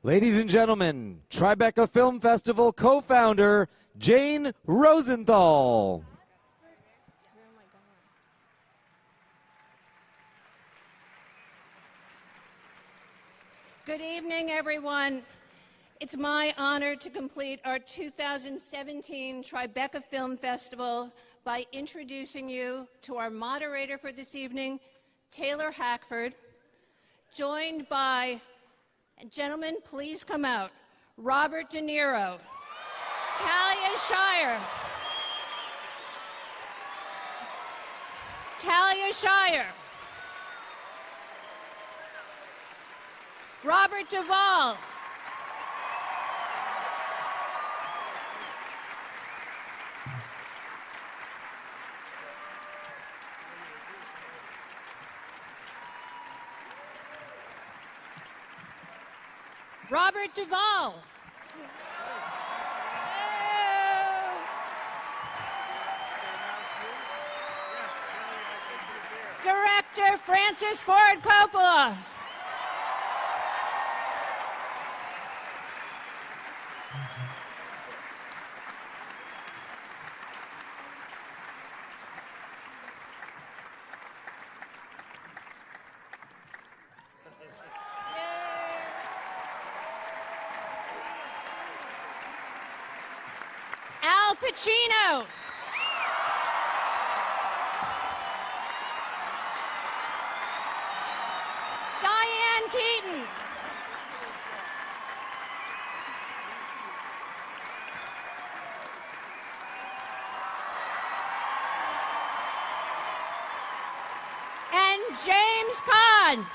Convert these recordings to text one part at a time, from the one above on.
Ladies and gentlemen, Tribeca Film Festival co-founder, Jane Rosenthal. Good evening, everyone. It's my honor to complete our 2017 Tribeca Film Festival by introducing you to our moderator for this evening, Taylor Hackford, joined by, gentlemen, please come out, Robert De Niro, Talia Shire, Robert Duvall, Robert Duvall. Director Francis Ford Coppola. Pacino. Diane Keaton. And James Caan.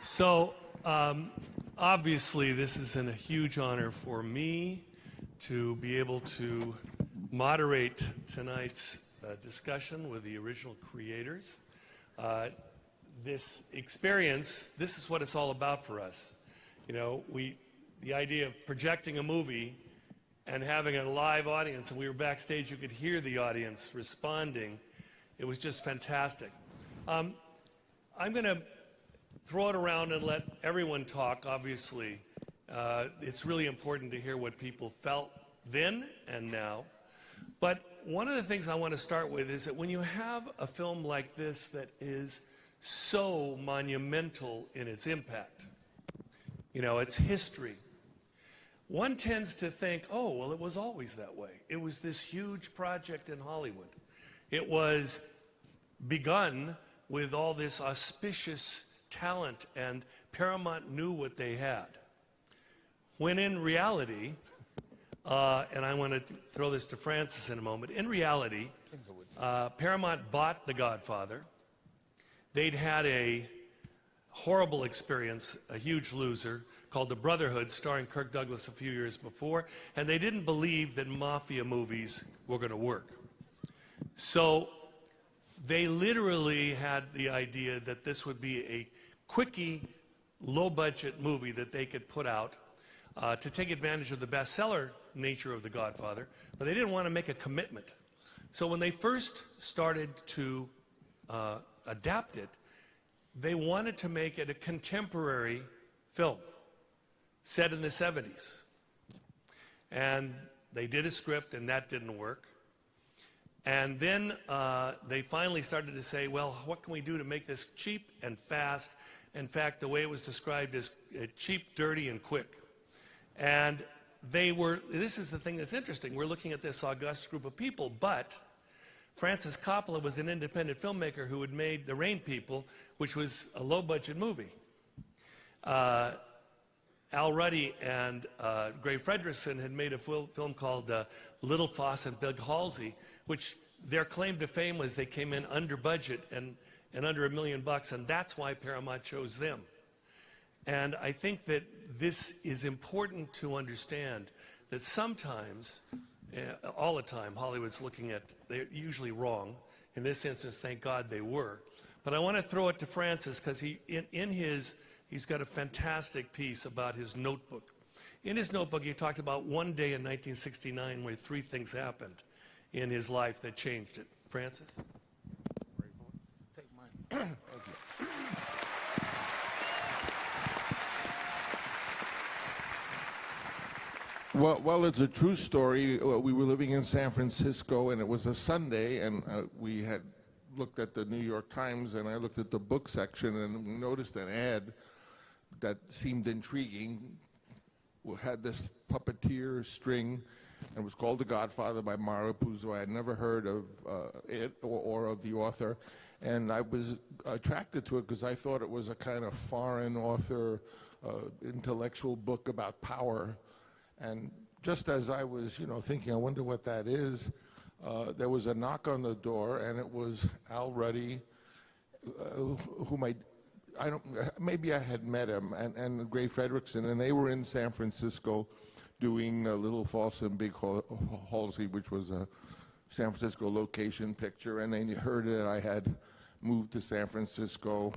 So, obviously, this is a huge honor for me to be able to moderate tonight's discussion with the original creators. This experience, this is what it's all about for us. You know, the idea of projecting a movie and having a live audience, and we were backstage, you could hear the audience responding. It was just fantastic. I'm going to throw it around and let everyone talk, obviously. It's really important to hear what people felt then and now. But one of the things I want to start with is that when you have a film like this that is so monumental in its impact, you know, its history, one tends to think, oh, well, it was always that way. It was this huge project in Hollywood. It was begun with all this auspicious talent, and Paramount knew what they had. When in reality, and I want to throw this to Francis in a moment, in reality, Paramount bought The Godfather. They'd had a horrible experience, a huge loser, called The Brotherhood, starring Kirk Douglas a few years before, and they didn't believe that mafia movies were going to work. So they literally had the idea that this would be a quickie, low-budget movie that they could put out to take advantage of the bestseller nature of The Godfather, but they didn't want to make a commitment. So when they first started to adapt it, they wanted to make it a contemporary film set in the 70s. And they did a script, and that didn't work. And then they finally started to say, well, what can we do to make this cheap and fast? In fact, the way it was described is cheap, dirty, and quick. And this is the thing that's interesting. We're looking at this august group of people, but Francis Coppola was an independent filmmaker who had made The Rain People, which was a low-budget movie. Al Ruddy and Gray Fredrickson had made a film called Little Foss and Big Halsey, which their claim to fame was they came in under budget, and and under $1 million, and that's why Paramount chose them. And I think that this is important to understand, that sometimes, all the time, Hollywood's looking at, they're usually wrong. In this instance, thank God they were. But I want to throw it to Francis, because he's got a fantastic piece about his notebook. In his notebook, he talked about one day in 1969 where 3 things happened in his life that changed it. Francis? Take mine. Thank you. Well, it's a true story. We were living in San Francisco, and it was a Sunday, and we had looked at the New York Times, and I looked at the book section and noticed an ad that seemed intriguing. We had this puppeteer string, and it was called The Godfather by Mario Puzo. I had never heard of it or of the author, and I was attracted to it because I thought it was a kind of foreign author, intellectual book about power. And just as I was, thinking, I wonder what that is, there was a knock on the door, and it was Al Ruddy, whom maybe I had met him, and Gray Fredrickson, and they were in San Francisco doing Little Falls and Big Halsey, which was a San Francisco location picture, and they heard that I had moved to San Francisco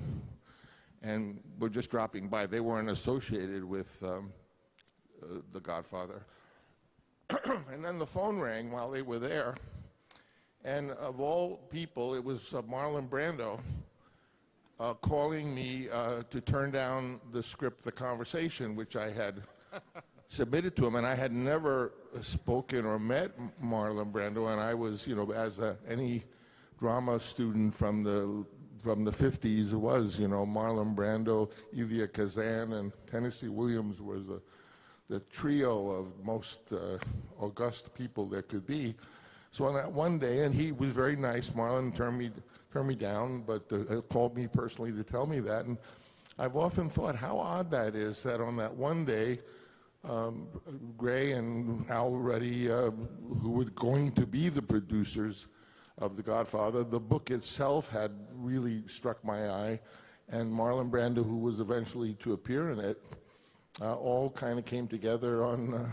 and were just dropping by. They weren't associated with The Godfather. And then the phone rang while they were there, and of all people, it was Marlon Brando calling me to turn down the script, The Conversation, which I had submitted to him, and I had never spoken or met Marlon Brando, and I was, as any drama student from the 50s was, Marlon Brando, Elia Kazan, and Tennessee Williams was the trio of most august people there could be. So on that one day, and he was very nice, Marlon turned me down, but called me personally to tell me that. And I've often thought how odd that is, that on that one day, Gray and Al Ruddy, who were going to be the producers of The Godfather, the book itself had really struck my eye, and Marlon Brando, who was eventually to appear in it, all kind of came together on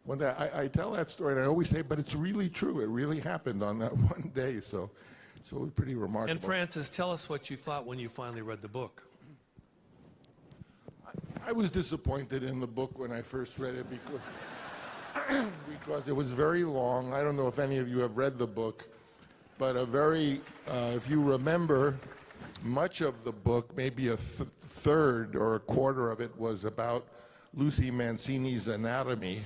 one day. I tell that story, and I always say, but it's really true. It really happened on that one day, so it was pretty remarkable. And Francis, tell us what you thought when you finally read the book. I was disappointed in the book when I first read it because it was very long. I don't know if any of you have read the book, but if you remember, much of the book, maybe a third or a quarter of it, was about Lucy Mancini's anatomy.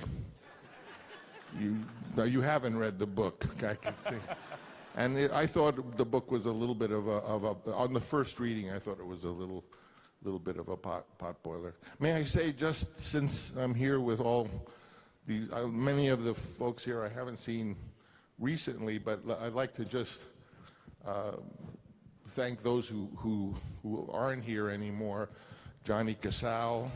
You haven't read the book, I can see. And I thought the book was a little bit of on the first reading, I thought it was a little bit of a pot boiler. May I say, just since I'm here with all these, many of the folks here I haven't seen recently, but I'd like to just thank those who aren't here anymore. Johnny Casal,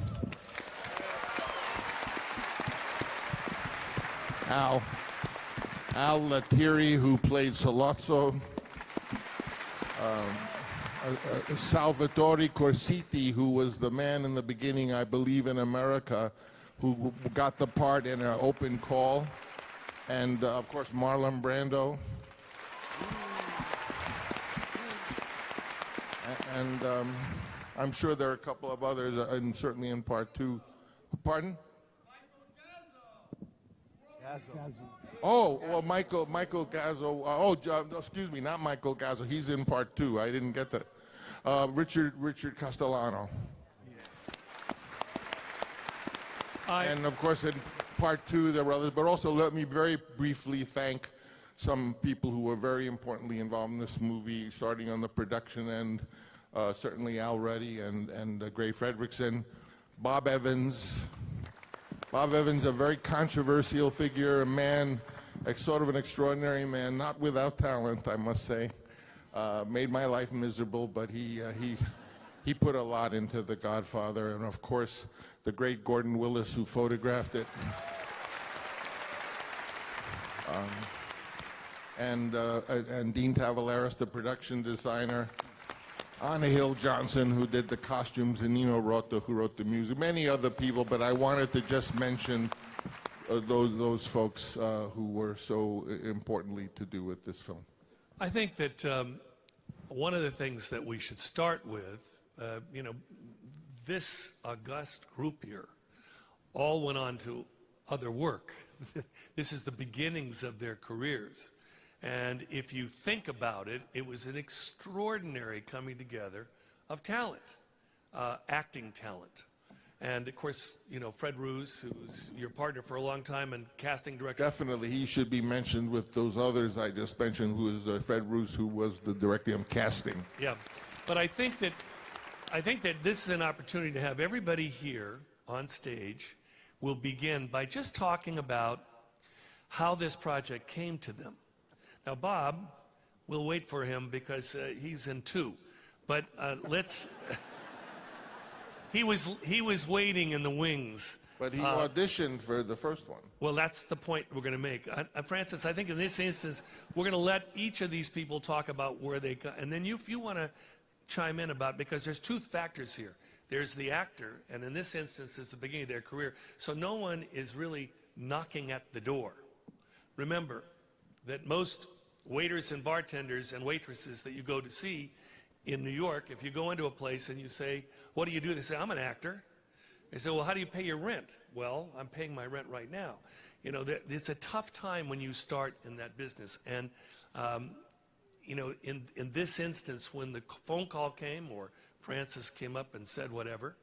Al Lettieri, who played Salazzo, Salvatore Corsiti, who was the man in the beginning, I believe, in America, who got the part in an open call, and of course Marlon Brando. And I'm sure there are a couple of others, and certainly in part 2. Pardon? Oh, well, Michael Gazzo. Excuse me, not Michael Gazzo. He's in part 2. I didn't get that. Richard Castellano. And of course, in part 2, there were others. But also, let me very briefly thank some people who were very importantly involved in this movie, starting on the production end. Certainly Al Ruddy and Gray Fredrickson, Bob Evans. Bob Evans, a very controversial figure, a man, sort of an extraordinary man, not without talent, I must say. Made my life miserable, but he put a lot into The Godfather, and of course, the great Gordon Willis, who photographed it. And Dean Tavaleris, the production designer. Anna Hill Johnson, who did the costumes, and Nino Rota, who wrote the music, many other people, but I wanted to just mention those folks who were so importantly to do with this film. I think that one of the things that we should start with, this august group here all went on to other work. This is the beginnings of their careers. And if you think about it, it was an extraordinary coming together of talent, acting talent. And of course, Fred Roos, who's your partner for a long time and casting director. Definitely, he should be mentioned with those others I just mentioned, who is Fred Roos, who was the director of casting. Yeah, but I think that this is an opportunity to have everybody here on stage. Will begin by just talking about how this project came to them. Now, Bob, we'll wait for him because he's in 2. But let's. He was waiting in the wings. But he auditioned for the first one. Well, that's the point we're going to make. Francis, I think in this instance, we're going to let each of these people talk about where they got. And then if you want to chime in about, because there's 2 factors here. There's the actor, and in this instance, it's the beginning of their career. So no one is really knocking at the door. Remember that most waiters and bartenders and waitresses that you go to see in New York, if you go into a place and you say, what do you do? They say, I'm an actor. They say, well, how do you pay your rent? Well, I'm paying my rent right now. It's a tough time when you start in that business. And, in this instance, when the phone call came or Francis came up and said whatever,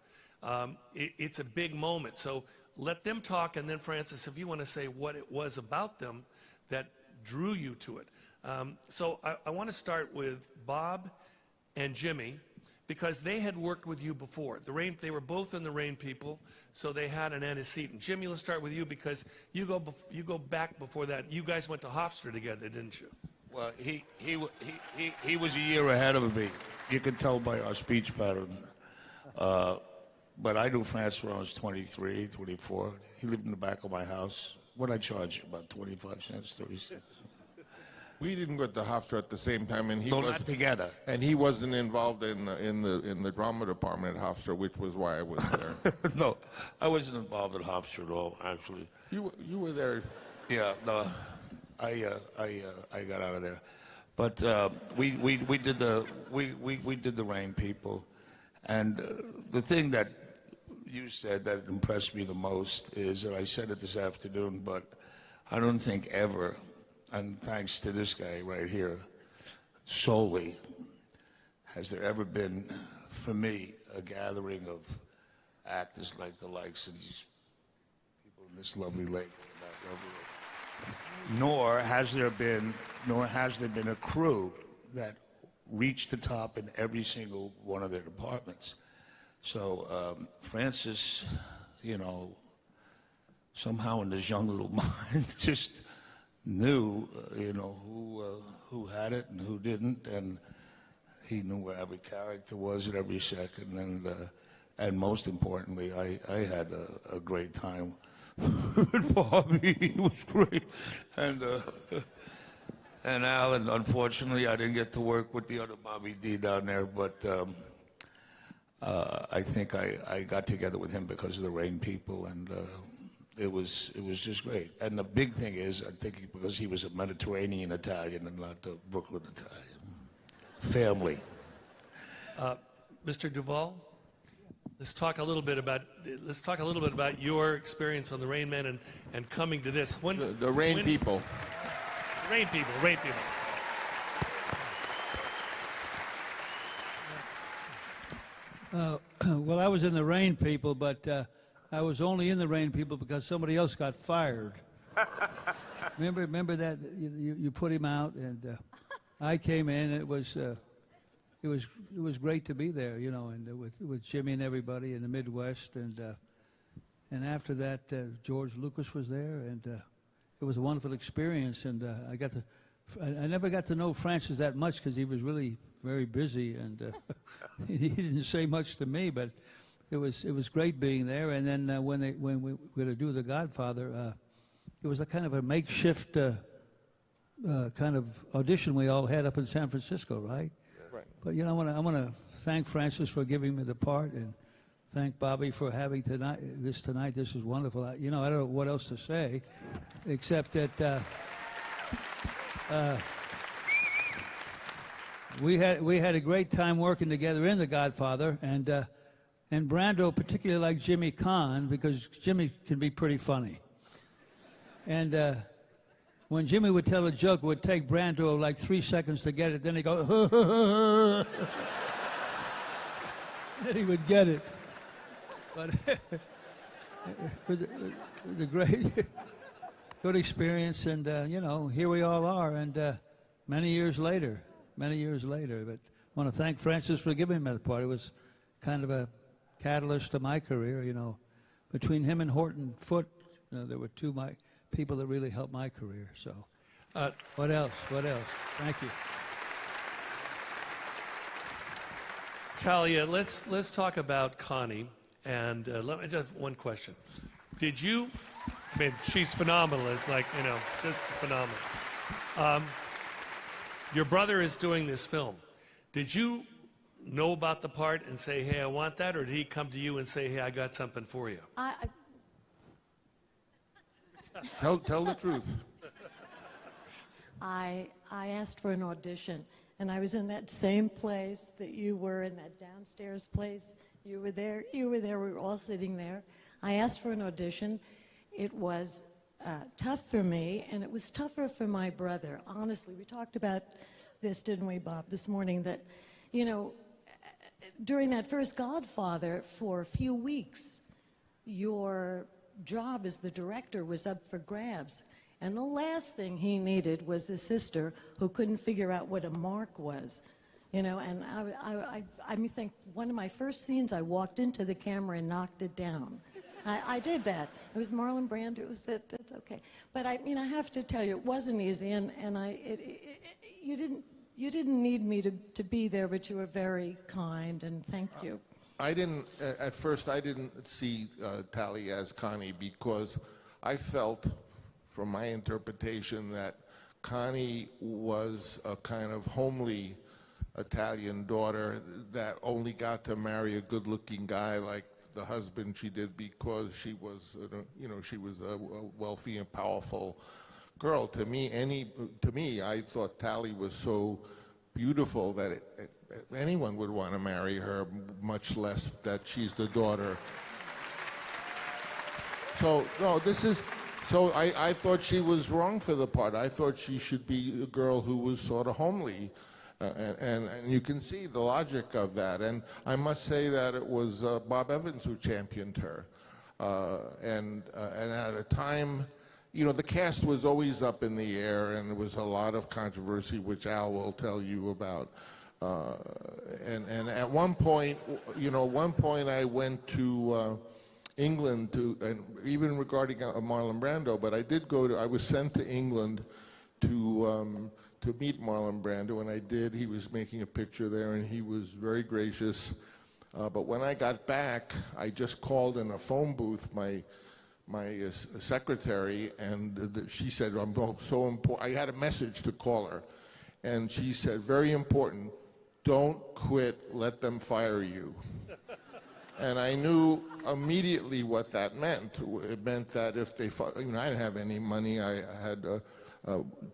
it's a big moment. So let them talk, and then Francis, if you want to say what it was about them that drew you to it. So I want to start with Bob and Jimmy, because they had worked with you before. They were both in the Rain People, so they had an antecedent. Jimmy, let's start with you, because you go back before that. You guys went to Hofstra together, didn't you? Well, he was a year ahead of me. You can tell by our speech pattern. But I knew Francis when I was 23, 24. He lived in the back of my house. What I charge you? About 25 cents, 30 cents. We didn't go to Hofstra at the same time, and not together. And he wasn't involved in the drama department at Hofstra, which was why I was there. No, I wasn't involved in Hofstra at all, actually. You were there. Yeah, no, I got out of there, but we did the Rain People, and the thing that you said that impressed me the most is, and I said it this afternoon, but I don't think ever, and thanks to this guy right here, solely, has there ever been, for me, a gathering of actors like the likes of these people in this lovely lake, that lovely lake. Nor has there been a crew that reached the top in every single one of their departments. So Francis, somehow in his young little mind just knew, who had it and who didn't, and he knew where every character was at every second, and most importantly, I had a great time with Bobby. He was great, and Alan. Unfortunately, I didn't get to work with the other Bobby D down there, but I think I got together with him because of the Rain People, and it was just great. And the big thing is, I think because he was a Mediterranean Italian and not a Brooklyn Italian. Family. Mr. Duvall, let's talk a little bit about your experience on the Rain Man and coming to this. The Rain People. Rain People. Well, I was in the Rain People, but I was only in the Rain People because somebody else got fired. Remember that you put him out, and I came in. And it was great to be there, and with Jimmy and everybody in the Midwest, and after that George Lucas was there, and it was a wonderful experience. And I never got to know Francis that much because he was really very busy, and he didn't say much to me, but it was great being there. And then when we were going to do The Godfather, it was a kind of a makeshift kind of audition we all had up in San Francisco, right? Right. But I want to thank Francis for giving me the part, and thank Bobby for having this tonight. This is wonderful. I don't know what else to say, except that we had a great time working together in The Godfather, and Brando particularly liked Jimmy Caan because Jimmy can be pretty funny. And when Jimmy would tell a joke, it would take Brando like 3 seconds to get it. Then he'd go, then he would get it. But it was a great, good experience. And, here we all are. And many years later. But I want to thank Francis for giving me the part. It was kind of a catalyst to my career, Between him and Horton Foote, there were two people that really helped my career. So, what else? Thank you. Talia, let's talk about Connie. And let me just one question. Did you, she's phenomenal. It's like, just phenomenal. Your brother is doing this film. Did you know about the part and say, hey, I want that? Or did he come to you and say, hey, I got something for you? Tell the truth. I asked for an audition, and I was in that same place that you were in, that downstairs place. You were there, we were all sitting there. I asked for an audition. It was tough for me, and it was tougher for my brother. Honestly, we talked about this, didn't we, Bob, this morning, that, during that first Godfather, for a few weeks, your job as the director was up for grabs. And the last thing he needed was a sister who couldn't figure out what a mark was. And I think one of my first scenes, I walked into the camera and knocked it down. I did that. It was Marlon Brando. It was that's okay. But I have to tell you, it wasn't easy, and you didn't need me to be there, but you were very kind, and thank you. At first I didn't see Talia as Connie because I felt, from my interpretation, that Connie was a kind of homely Italian daughter that only got to marry a good-looking guy like the husband she did because she was, she was a wealthy and powerful girl. To me, I thought Talia was so beautiful that anyone would want to marry her, much less that she's the daughter. So I thought she was wrong for the part. I thought she should be a girl who was sort of homely. And you can see the logic of that. And I must say that it was Bob Evans who championed her. And at a time, the cast was always up in the air, and there was a lot of controversy, which Al will tell you about. And at one point, I went to England and even regarding Marlon Brando, but I was sent to England to meet Marlon Brando, and I did. He was making a picture there, and he was very gracious. But when I got back, I just called in a phone booth my secretary, and she said, I'm so important. I had a message to call her, and she said, very important, don't quit, let them fire you. And I knew immediately what that meant. It meant that if they, I didn't have any money. I had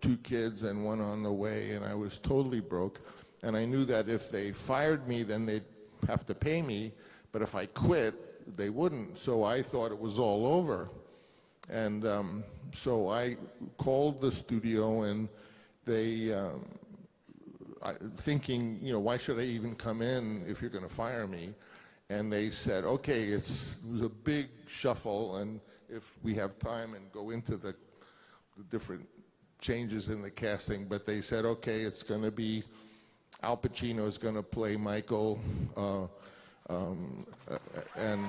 2 kids and one on the way, and I was totally broke. And I knew that if they fired me, then they'd have to pay me. But if I quit, they wouldn't. So I thought it was all over. And so I called the studio, and they, thinking, why should I even come in if you're going to fire me? And they said, okay, it was a big shuffle, and if we have time and go into the different changes in the casting, but they said, okay, it's going to be Al Pacino is going to play Michael, and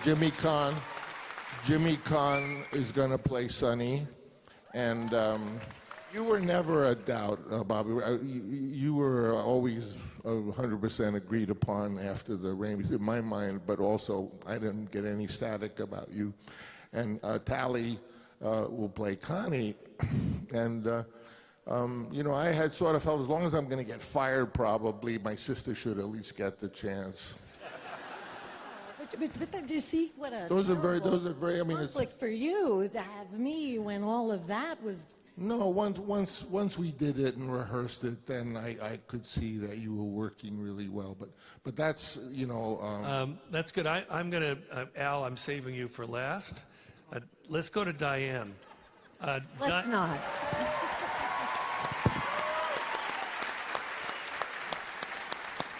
Jimmy Caan is going to play Sonny, and you were never a doubt, Bobby. You were always 100% agreed upon after the rain, in my mind, but also I didn't get any static about you. And Talia will play Connie, and I had sort of felt as long as I'm going to get fired, probably my sister should at least get the chance. But do you see what a Those are very. I mean, it's conflict for you to have me when all of that was. no. Once we did it and rehearsed it, then I could see that you were working really well. But that's That's good. I'm going to, Al, I'm saving you for last. Let's go to Diane. Let's not.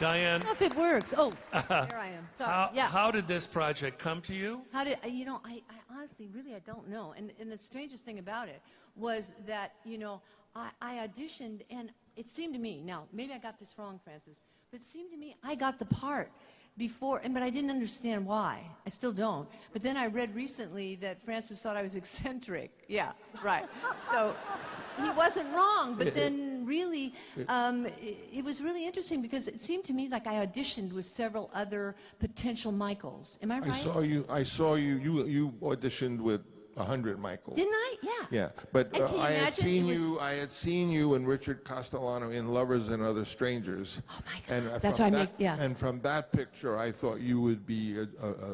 Diane, If it works. Oh, here I am. Sorry. Yeah. how did this project come to you? How did I honestly, really, I don't know. And the strangest thing about it was that I auditioned, and it seemed to me, now maybe I got this wrong, Francis, but it seemed to me I got the part before, but I didn't understand why. I still don't. But then I read recently that Francis thought I was eccentric. Yeah, right. So he wasn't wrong, but then really, it was really interesting because it seemed to me like I auditioned with several other potential Michaels. Am I right? I saw you. You auditioned with 100 Michaels. Didn't I? Yeah. Yeah, but And can you I had imagine? seen It was- you. I had seen you and Richard Castellano in Lovers and Other Strangers. Oh my God. And That's from why I that, make, yeah. And from that picture, I thought you would be an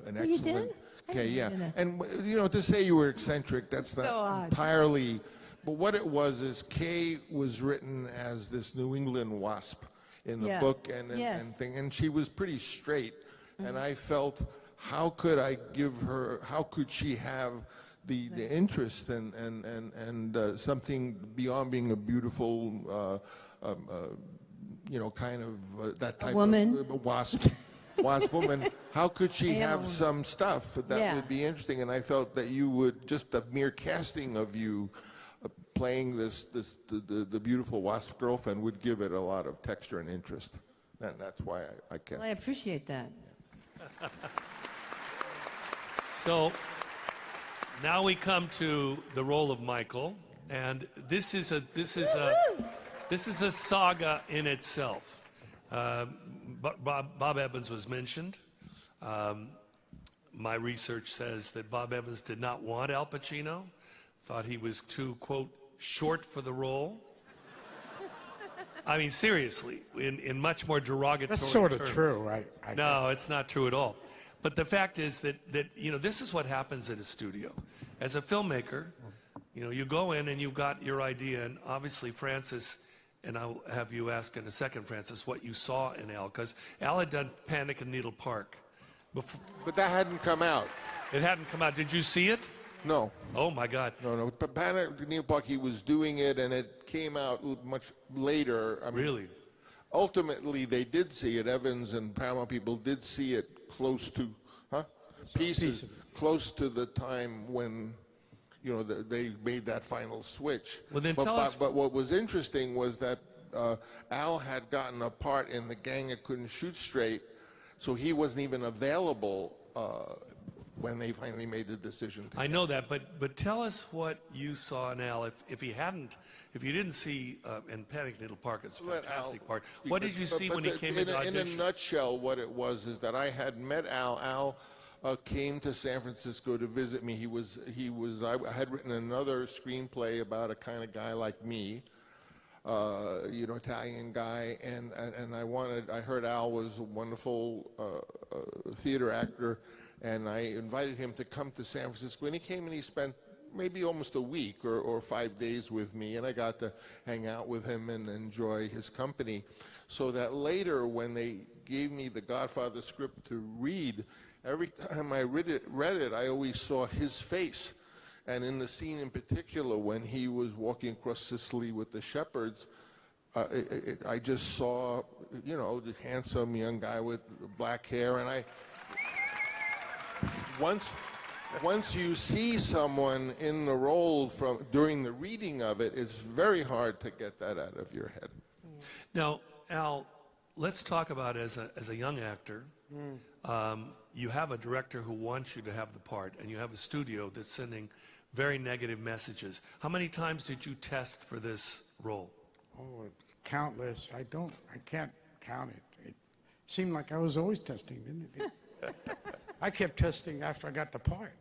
excellent. you did? I Okay, didn't yeah. know that. And to say you were eccentric, that's not So odd. entirely. But what it was is Kay was written as this New England wasp in the Yeah. book and Yes. thing, and she was pretty straight. And I felt, how could I give her? How could she have the interest and something beyond being a beautiful, kind of that type woman? of wasp woman? How could she have some stuff that Yeah. would be interesting? And I felt that you would, just the mere casting of you playing the beautiful wasp girlfriend would give it a lot of texture and interest. And that's why I cast. Well, I appreciate that. So now we come to the role of Michael, and this is a saga in itself. Bob Evans was mentioned. My research says that Bob Evans did not want Al Pacino, thought he was too, quote, short for the role. I mean, seriously, in much more derogatory That's sort of terms. true, right? No, it's not true at all. But the fact is that this is what happens at a studio. As a filmmaker, you go in and you've got your idea, and obviously Francis, and I'll have you ask in a second, Francis, what you saw in Al, because Al had done Panic in Needle Park. But that hadn't come out. It hadn't come out. Did you see it? No. Oh my God. No. But Panic at Needle Park, he was doing it, and it came out much later. I mean, Really? Ultimately, they did see it. Evans and Paramount people did see it close to, pieces, close to the time when, they made that final switch. Well, then tell us. But what was interesting was that Al had gotten a part in The Gang That Couldn't Shoot Straight, so he wasn't even available when they finally made the decision. I know that, but tell us what you saw in Al. If you didn't see in Panic in Needle Park, it's a fantastic part. What did you see when he came into audition? In a nutshell, what it was is that I had met Al. Al came to San Francisco to visit me. I had written another screenplay about a kind of guy like me, Italian guy, and I heard Al was a wonderful theater actor, and I invited him to come to San Francisco, and he came and he spent maybe almost a week or 5 days with me, and I got to hang out with him and enjoy his company, so that later when they gave me the Godfather script to read, every time I read it, I always saw his face. And in the scene in particular, when he was walking across Sicily with the shepherds, I just saw, the handsome young guy with black hair. And once you see someone in the role during the reading of it, it's very hard to get that out of your head. Now, Al, let's talk about as a young actor. You have a director who wants you to have the part, and you have a studio that's sending very negative messages. How many times did you test for this role? Oh, countless. I can't count it. It seemed like I was always testing, didn't it? I kept testing after I got the part.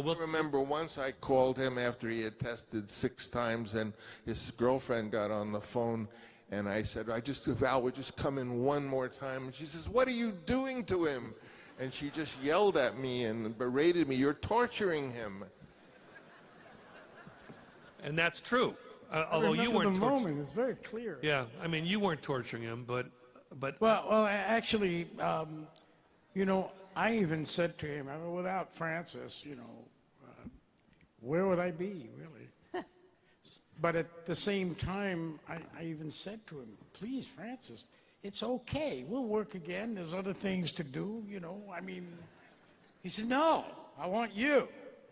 But I remember once I called him after he had tested 6 times, and his girlfriend got on the phone, and I said, Val would just come in one more time. And she says, what are you doing to him? And she just yelled at me and berated me. You're torturing him. And that's true. Although you weren't the moment. It's very clear. Yeah, I mean, you weren't torturing him, but Well, actually, you know, I even said to him, I mean, without Francis, you know, where would I be, really? But at the same time, I even said to him, please, Francis, it's okay. We'll work again. There's other things to do, you know. I mean, he said, no, I want you.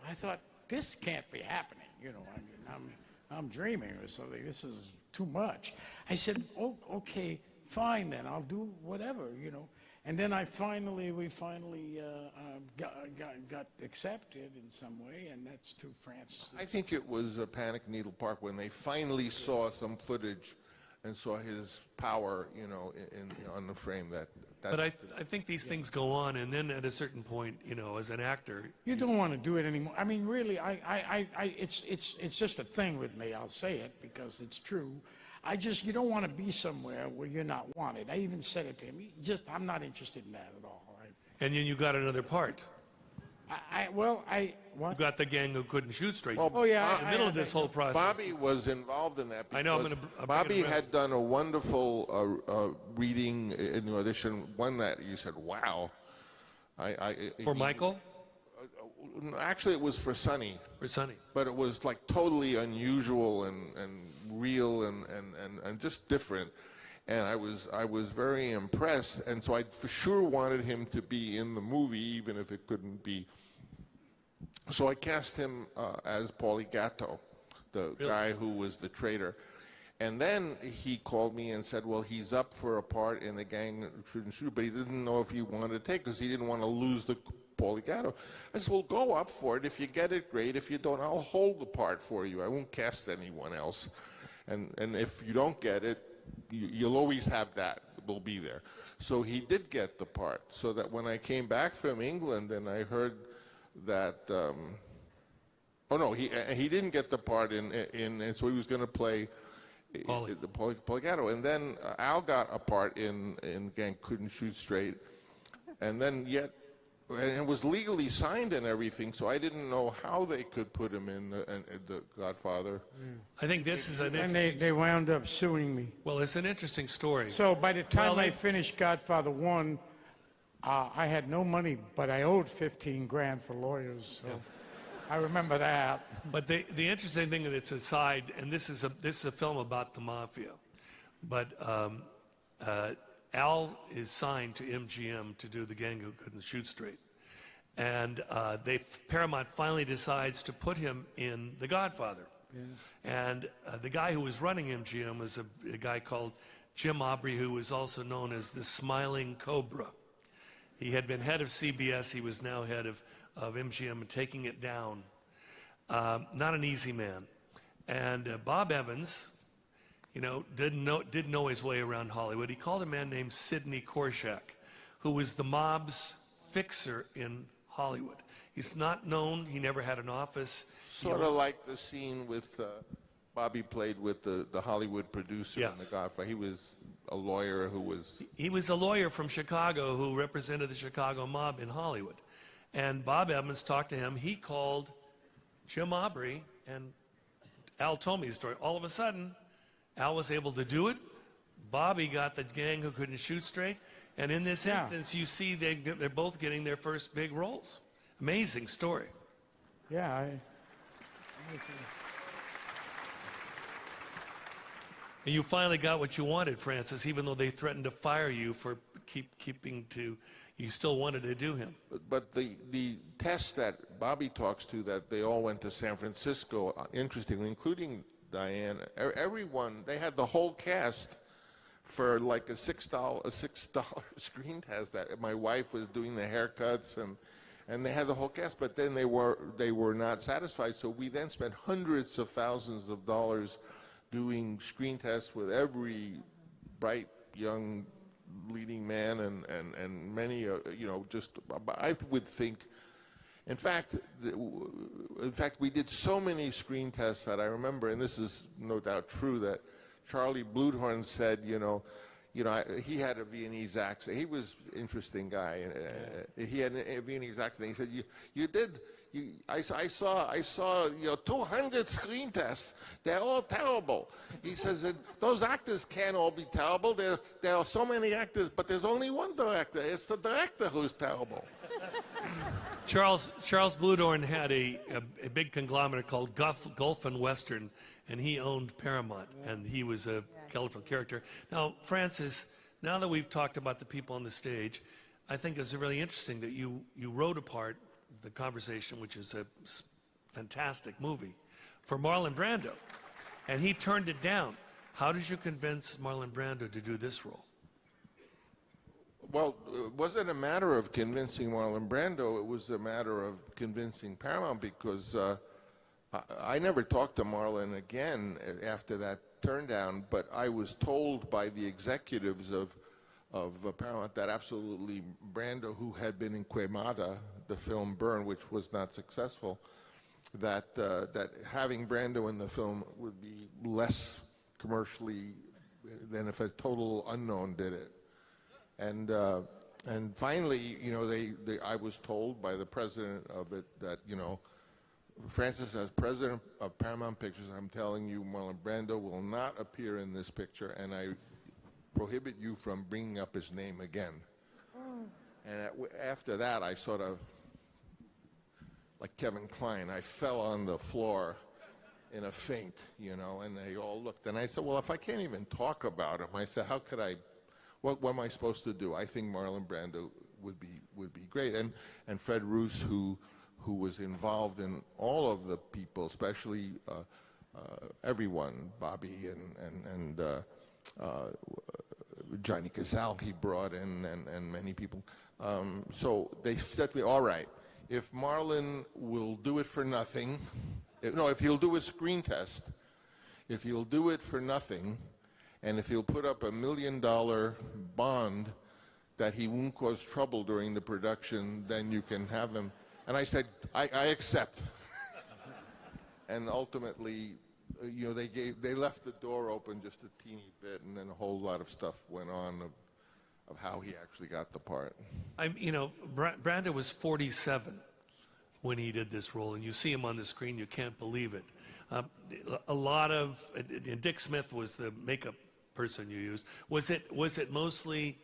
I thought, this can't be happening, you know. I mean, I'm dreaming or something. This is too much. I said, oh, okay, fine then. I'll do whatever, you know. And then we finally got accepted in some way, and that's to Francis. I think it was Panic Needle Park when they finally saw some footage and saw his power, you know, on the frame. But I think these things go on, and then at a certain point, you know, as an actor, you don't want to do it anymore. I mean, really, it's just a thing with me. I'll say it because it's true. You don't want to be somewhere where you're not wanted. I even said it to him. I'm not interested in that at all. And then you got another part. What? You got the gang who couldn't shoot straight. Oh, yeah. In the middle of this whole process. Bobby was involved in that. I know. Bobby had done a wonderful reading in the audition. One that you said, "Wow." For Michael? Actually, it was for Sonny. For Sonny. But it was like totally unusual and real and just different. And I was very impressed. And so I for sure wanted him to be in the movie, even if it couldn't be. So I cast him as Paulie Gatto, the guy who was the traitor. And then he called me and said, well, he's up for a part in the gang shooting shoot, but he didn't know if he wanted to take because he didn't want to lose the Paulie Gatto. I said, well, go up for it. If you get it, great. If you don't, I'll hold the part for you. I won't cast anyone else. And if you don't get it, you'll always have that. Will be there. So he did get the part. So that when I came back from England and I heard that, oh no, he didn't get the part and so he was going to play the Paulie Gatto. And then Al got a part in Gang Couldn't Shoot Straight, and then and it was legally signed and everything, so I didn't know how they could put him in the Godfather. I think this is an And interesting they wound up suing me. Well, it's an interesting story. So by the time I finished Godfather 1, I had no money, but I owed $15,000 for lawyers. So I remember that. But the interesting thing that's aside, and this is a film about the mafia, but Al is signed to MGM to do The Gang Who Couldn't Shoot Straight. And Paramount finally decides to put him in The Godfather. Yeah. And the guy who was running MGM was a guy called Jim Aubrey, who was also known as the Smiling Cobra. He had been head of CBS. He was now head of MGM and taking it down. Not an easy man. And Bob Evans, you know, didn't know his way around Hollywood. He called a man named Sidney Korshak, who was the mob's fixer in Hollywood. He's not known. He never had an office. Sort of like the scene with Bobby played with the Hollywood producer in The Godfather. He was a lawyer who was... He was a lawyer from Chicago who represented the Chicago mob in Hollywood. And Bob Evans talked to him. He called Jim Aubrey, and Al told me the story. All of a sudden, Al was able to do it. Bobby got The Gang Who Couldn't Shoot Straight. And in this instance, you see they're both getting their first big roles. Amazing story. Yeah. And you finally got what you wanted, Francis, even though they threatened to fire you for keeping to... You still wanted to do him. But the test that Bobby talks to, that they all went to San Francisco, interestingly, including Diane, everyone, they had the whole cast for like a $6 screen test. That my wife was doing the haircuts, and they had the whole cast, but then they were not satisfied, so we then spent hundreds of thousands of dollars doing screen tests with every bright young leading man and many, you know, just, I would think In fact, we did so many screen tests that I remember, and this is no doubt true, that Charlie Bluthorn said, he had a Viennese accent. He was an interesting guy. He had a Viennese accent. He said, I saw 200 screen tests. They're all terrible. He says, those actors can't all be terrible. There are so many actors, but there's only one director. It's the director who's terrible. Charles Bluthorn had a big conglomerate called Gulf and Western, and he owned Paramount, and he was a colorful character. Now, Francis, now that we've talked about the people on the stage, I think it's really interesting that you wrote a part, The Conversation, which is a fantastic movie, for Marlon Brando, and he turned it down. How did you convince Marlon Brando to do this role? Well, it wasn't a matter of convincing Marlon Brando. It was a matter of convincing Paramount, because I never talked to Marlon again after that turndown, but I was told by the executives of Paramount that absolutely Brando, who had been in Quemada, the film Burn, which was not successful, that having Brando in the film would be less commercially than if a total unknown did it. And finally, I was told by the president of it that, Francis, as president of Paramount Pictures, I'm telling you, Marlon Brando will not appear in this picture, and I prohibit you from bringing up his name again. And after that, I sort of, like Kevin Kline, I fell on the floor in a faint, and they all looked. And I said, well, if I can't even talk about him, I said, how could I? What am I supposed to do? I think Marlon Brando would be great. And Fred Roos, who was involved in all of the people, especially everyone, Bobby and Johnny Cazale he brought in, and many people. So they said to me, all right, if Marlon will do it for nothing, if he'll do a screen test, if he'll do it for nothing, and if he'll put up $1 million bond that he won't cause trouble during the production, then you can have him. And I said, I accept. And ultimately, they left the door open just a teeny bit, and then a whole lot of stuff went on of how he actually got the part. Brando was 47 when he did this role, and you see him on the screen, you can't believe it. Dick Smith was the makeup person you used. Was it mostly,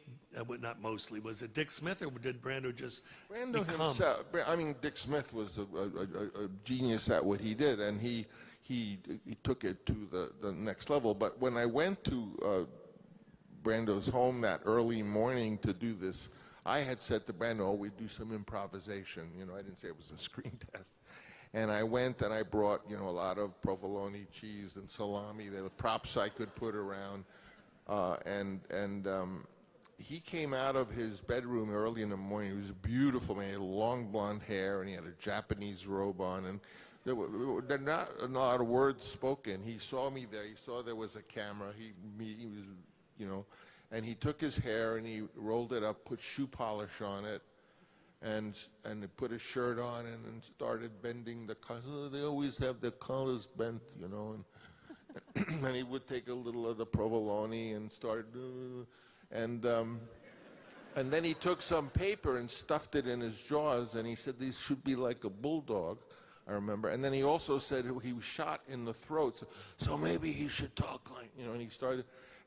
not mostly, was it Dick Smith, or did Brando just Brando become? Himself, I mean, Dick Smith was a genius at what he did, and he took it to the next level. But when I went to Brando's home that early morning to do this, I had said to Brando, we'd do some improvisation. I didn't say it was a screen test. And I went and I brought, a lot of provolone cheese and salami, the props I could put around. He came out of his bedroom early in the morning. He was a beautiful man. He had long blonde hair, and he had a Japanese robe on. And there were not a lot of words spoken. He saw me there. He saw there was a camera. He was, and he took his hair and he rolled it up, put shoe polish on it, and put a shirt on and started bending the collars. They always have their collars bent, and he would take a little of the provolone and start, and then he took some paper and stuffed it in his jaws, and he said these should be like a bulldog, I remember. And then he also said he was shot in the throat, so maybe he should talk like,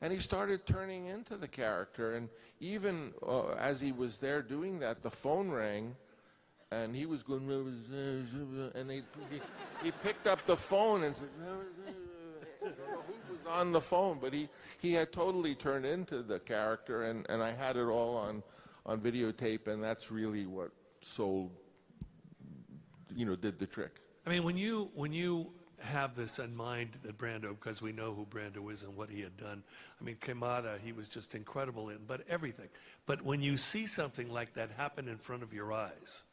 and he started turning into the character. And even as he was there doing that, the phone rang, and he was going, and he picked up the phone and said, I don't know who was on the phone, but he had totally turned into the character, and I had it all on videotape, and that's really what sold, did the trick. I mean, when you have this in mind, that Brando, because we know who Brando is and what he had done. I mean, Quemada, he was just incredible in, but everything. But when you see something like that happen in front of your eyes,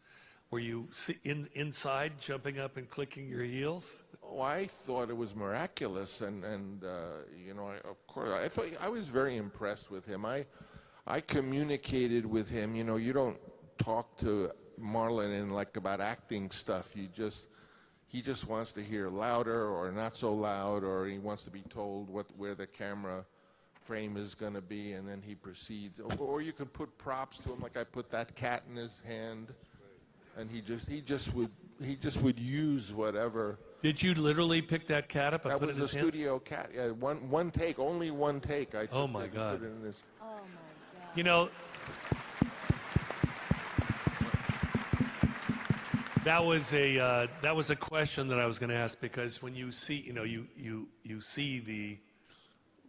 were you inside jumping up and clicking your heels? Oh, I thought it was miraculous, and of course, I was very impressed with him. I communicated with him. You don't talk to Marlon in like about acting stuff. He just wants to hear louder or not so loud, or he wants to be told where the camera frame is going to be, and then he proceeds. Or you can put props to him, like I put that cat in his hand, and he just would use whatever. Did you literally pick that cat up and That put it was in a his hands? studio cat. Yeah, one take, only one take. Oh, my God. Put it in his. Oh, my God. You know, that was a question that I was going to ask, because when you see, you see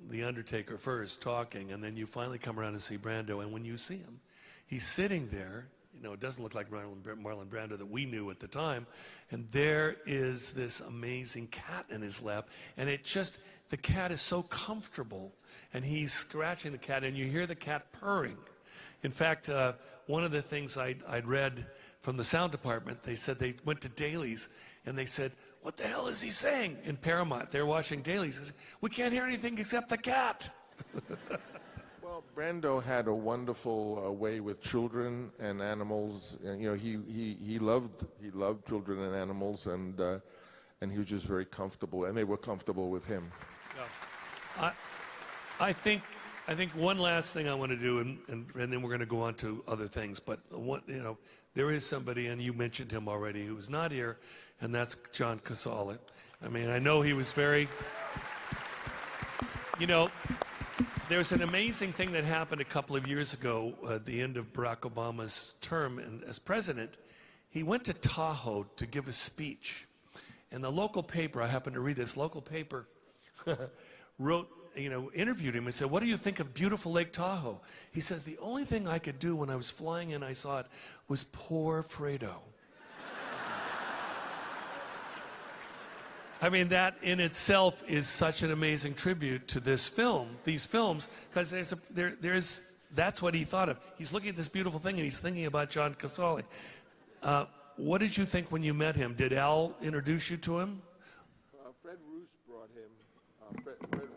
the Undertaker first talking, and then you finally come around and see Brando, and when you see him, he's sitting there. It doesn't look like Marlon Brando that we knew at the time, and there is this amazing cat in his lap, and the cat is so comfortable, and he's scratching the cat, and you hear the cat purring. In fact, one of the things I'd read from the sound department, they said they went to dailies, and they said, "What the hell is he saying?" In Paramount, they're watching dailies. They said, "We can't hear anything except the cat." Well, Brando had a wonderful way with children and animals, and he loved children and animals, and he was just very comfortable, and they were comfortable with him. Yeah. I think one last thing I want to do, and then we're going to go on to other things. But there is somebody, and you mentioned him already, who's not here, and that's John Cazale. I mean, I know he was very. There's an amazing thing that happened a couple of years ago at the end of Barack Obama's term as president. He went to Tahoe to give a speech. And the local paper, I happened to read this, local paper interviewed him and said, "What do you think of beautiful Lake Tahoe?" He says, "The only thing I could do when I was flying in, I saw it, was pour Fredo." I mean, that in itself is such an amazing tribute to these films, because that's what he thought of. He's looking at this beautiful thing, and he's thinking about John Cazale. What did you think when you met him? Did Al introduce you to him? Fred Roos brought him. Fred Roos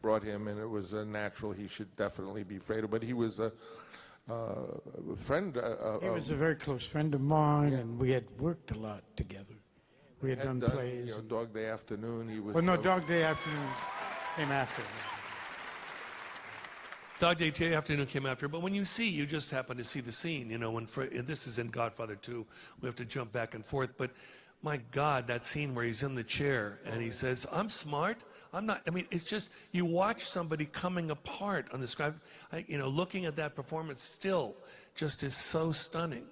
brought him, and it was natural. He should definitely be Fredo, but he was a friend. He was a very close friend of mine, and we had worked a lot together. We had done plays. Dog Day Afternoon. He was. Well, no, Dog Day Afternoon came after. Dog Day Afternoon came after, but when you just happen to see the scene, when this is in Godfather 2, we have to jump back and forth, but my God, that scene where he's in the chair and he says, "I'm smart, I'm not," I mean, it's just, you watch somebody coming apart on the screen, looking at that performance still just is so stunning.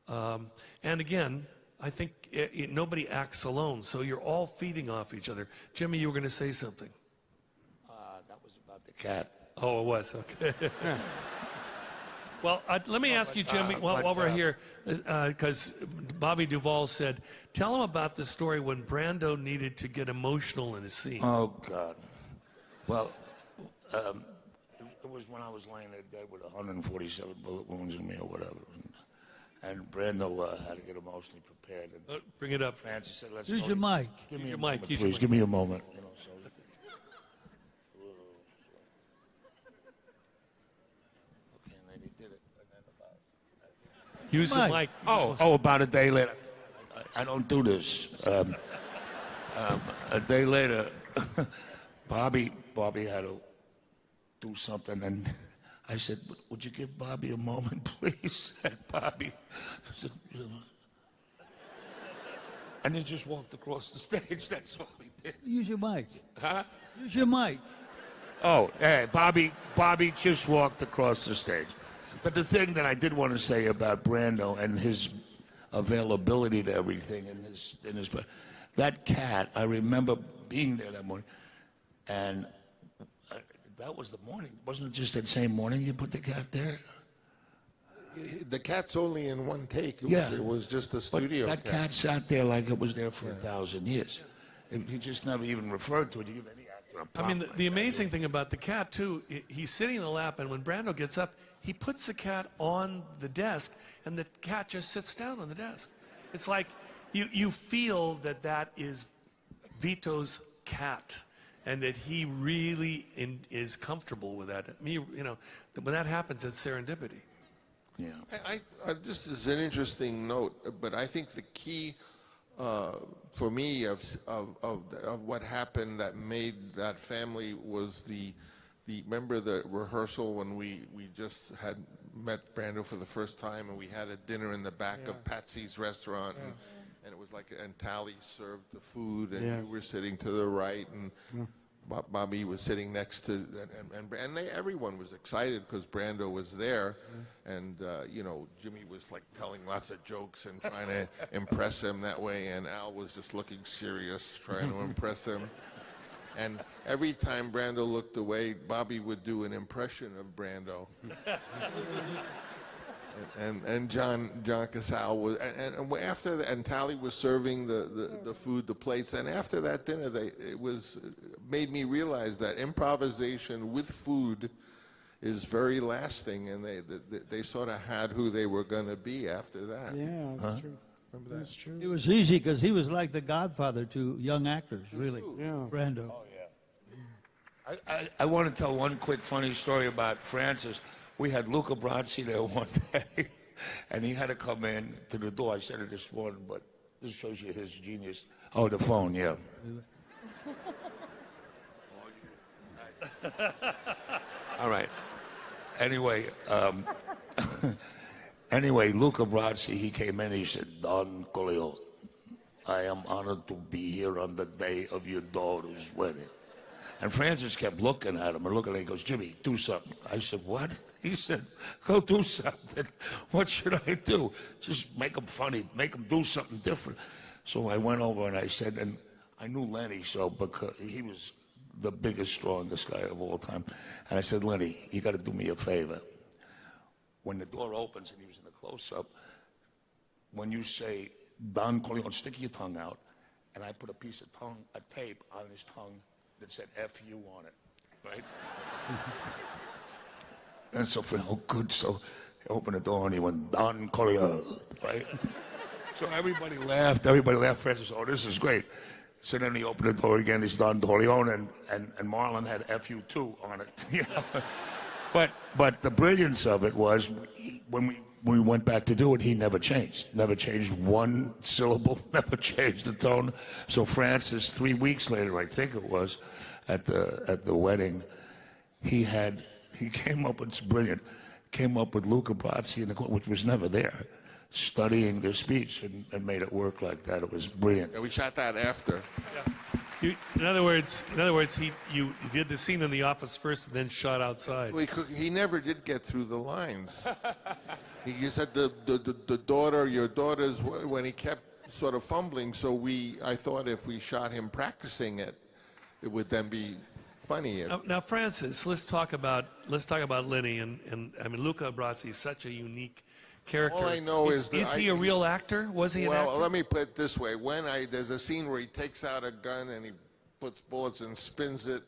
And again, I think nobody acts alone, so you're all feeding off each other. Jimmy, you were going to say something. That was about the cat. Oh, it was, okay. Well, let me ask you, Jimmy, while we're here, because Bobby Duvall said, tell him about the story when Brando needed to get emotional in a scene. Oh, God. Well, it was when I was laying there dead with 147 bullet wounds in me or whatever. And Brando had to get emotionally prepared. And bring it up. Francis said, "Let's Use your mic. Give me your a mic. moment, please. Give me a moment." So. Okay, and then he did it. And then about. Use the mic. About a day later. I don't do this. A day later, Bobby had to do something, and I said, "Would you give Bobby a moment, please?" And Bobby said, and he just walked across the stage. That's all he did. Use your mic. Huh? Use your mic. Oh, hey, Bobby just walked across the stage. But the thing that I did want to say about Brando and his availability to everything in his that cat, I remember being there that morning, and that was the morning. Wasn't it just that same morning you put the cat there? The cat's only in one take. It was just a But studio that cat sat there like it was there for 1,000 years. He just never even referred to it. You give any actor a prop I mean, like the that. amazing thing about the cat, too, he's sitting in the lap, and when Brando gets up, he puts the cat on the desk, and the cat just sits down on the desk. It's like you feel that is Vito's cat, and that he really is comfortable with that. I mean, when that happens, it's serendipity. Yeah. Just as an interesting note, but I think the key for me of what happened that made that family was remember the rehearsal when we just had met Brando for the first time, and we had a dinner in the back of Patsy's restaurant, and it was like, and Tally served the food, and you were sitting to the right, and Bobby was sitting next to, and everyone was excited because Brando was there, and you know, Jimmy was like telling lots of jokes and trying to impress him that way, and Al was just looking serious, trying to impress him. And every time Brando looked away, Bobby would do an impression of Brando. and John Casal was, and after and Tally was serving the food, the plates, and after that dinner, made me realize that improvisation with food is very lasting, and they sort of had who they were going to be after that. Yeah, that's true. Remember that? That's true. It was easy because he was like the Godfather to young actors, really. Yeah. Brando. Oh, yeah. I want to tell one quick funny story about Francis. We had Luca Brasi there one day, and he had to come in to the door. I said it this morning, but this shows you his genius. Oh, the phone, yeah. All right. Anyway, Luca Brasi, he came in, he said, Don Corleone, I am honored to be here on the day of your daughter's wedding. And Francis kept looking at him and looking at him. He goes, Jimmy, do something. I said, what? He said, go do something. What should I do? Just make him funny. Make him do something different. So I went over and I said, and I knew Lenny, so because he was the biggest, strongest guy of all time. And I said, Lenny, you got to do me a favor. When the door opens, and he was in the close-up, when you say, Don Corleone, stick your tongue out, and I put a piece of tape on his tongue that said F-U on it, right? And so, oh, good. So he opened the door and he went, Don Corleone, right? So everybody laughed. Francis, oh, this is great. So then he opened the door again, it's Don Corleone, and Marlon had F-U-2 on it, you know? But the brilliance of it was, when we went back to do it, he never changed one syllable, never changed the tone. So Francis, 3 weeks later, I think it was, at the wedding, he came up with, it's brilliant, came up with Luca Brasi, which was never there, studying their speech and made it work like that. It was brilliant. And we shot that after. Yeah. In other words, you did the scene in the office first and then shot outside. He never did get through the lines. He said the daughter, your daughter's, when he kept sort of fumbling. So I thought if we shot him practicing it, it would then be funny. Now, Francis, let's talk about Lenny and I mean, Luca Brasi is such a unique character. All I know is he a real actor? Was he an actor? Well, let me put it this way. There's a scene where he takes out a gun and he puts bullets and spins it.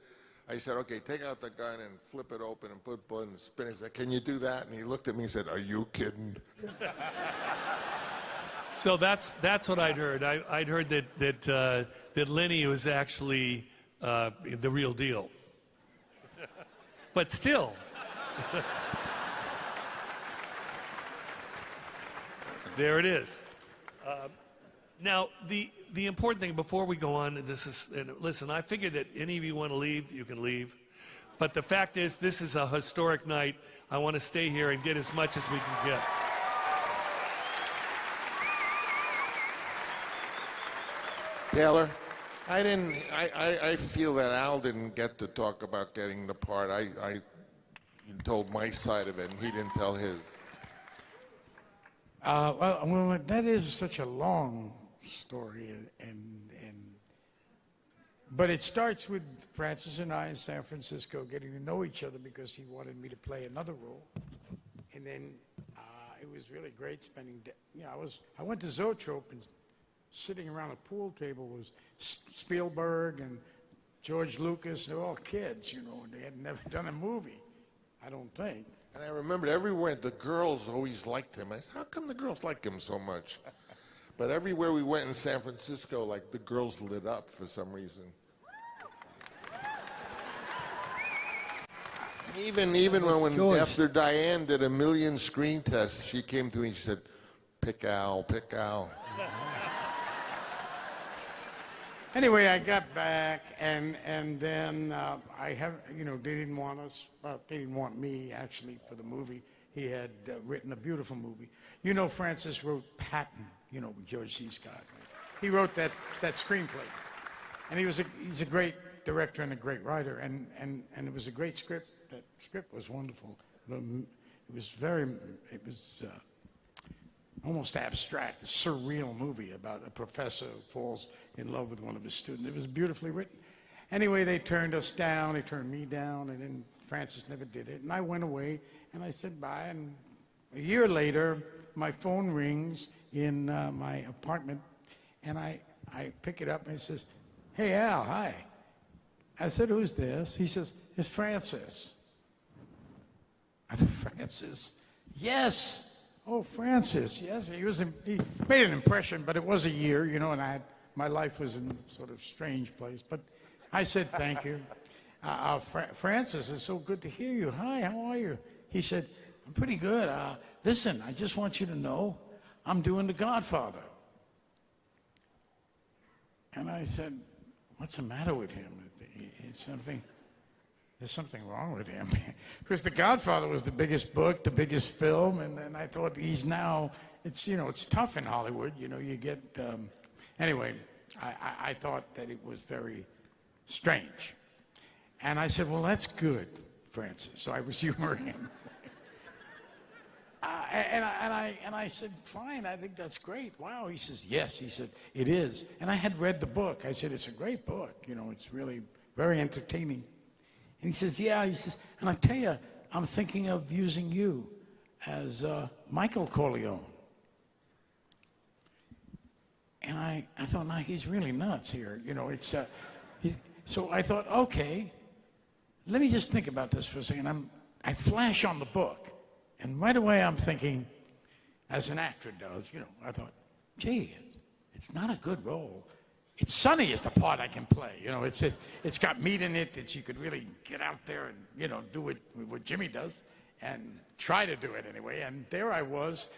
I said, okay, take out the gun and flip it open and put bullets and spin it. I said, can you do that? And he looked at me and said, are you kidding? So that's what I'd heard. I'd heard that Lenny was actually the real deal. But still. There it is. Now, the important thing before we go on, listen, I figured that any of you want to leave, you can leave. But the fact is, this is a historic night. I want to stay here and get as much as we can get. Taylor, I feel that Al didn't get to talk about getting the part. I told my side of it, and he didn't tell his. Well, that is such a long story, but it starts with Francis and I in San Francisco getting to know each other because he wanted me to play another role, and then it was really great spending. I went to Zoetrope, and sitting around a pool table was Spielberg and George Lucas. They were all kids, you know, and they had never done a movie, I don't think. And I remember everywhere the girls always liked him. I said, how come the girls like him so much? But everywhere we went in San Francisco, like the girls lit up for some reason. Even when Choice. after Diane did 1 million screen tests, she came to me and she said, "Pick Al, pick Al." Anyway, I got back, and then they didn't want us. They didn't want me actually for the movie. He had written a beautiful movie. You know, Francis wrote Patton. You know, with George C. Scott. He wrote that screenplay, and he's a great director and a great writer, and it was a great script. That script was wonderful. It was almost abstract, a surreal movie about a professor who falls in love with one of his students. It was beautifully written. Anyway, they turned us down. They turned me down, and then Francis never did it. And I went away, and I said bye. And a year later, my phone rings in my apartment, and I pick it up, and it says, "Hey, Al, hi." I said, "Who's this?" He says, "It's Francis." I said, "Francis?" "Yes." "Oh, Francis, yes." He made an impression, but it was a year, you know, and my life was in a sort of strange place. But I said, "Thank you." "Francis, it's so good to hear you. Hi, how are you?" He said, "I'm pretty good. Listen, I just want you to know I'm doing The Godfather." And I said, "What's the matter with him? There's something wrong with him." Because The Godfather was the biggest book, the biggest film, and then I thought it's tough in Hollywood. You know, you get, anyway, I thought that it was very strange. And I said, "Well, that's good, Francis." So I was humoring him. And I said, "Fine, I think that's great. Wow." He says, "Yes." He said, "It is." And I had read the book. I said, "It's a great book. You know, it's really very entertaining." And he says, "Yeah." He says, "And I tell you, I'm thinking of using you as Michael Corleone." And I thought, "Now he's really nuts here." You know, it's so I thought, okay, let me just think about this for a second. I flash on the book. And right away I'm thinking, as an actor does, you know, I thought, gee, it's not a good role. It's Sonny is the part I can play. You know, it's got meat in it that you could really get out there and, you know, do what Jimmy does and try to do it anyway. And there I was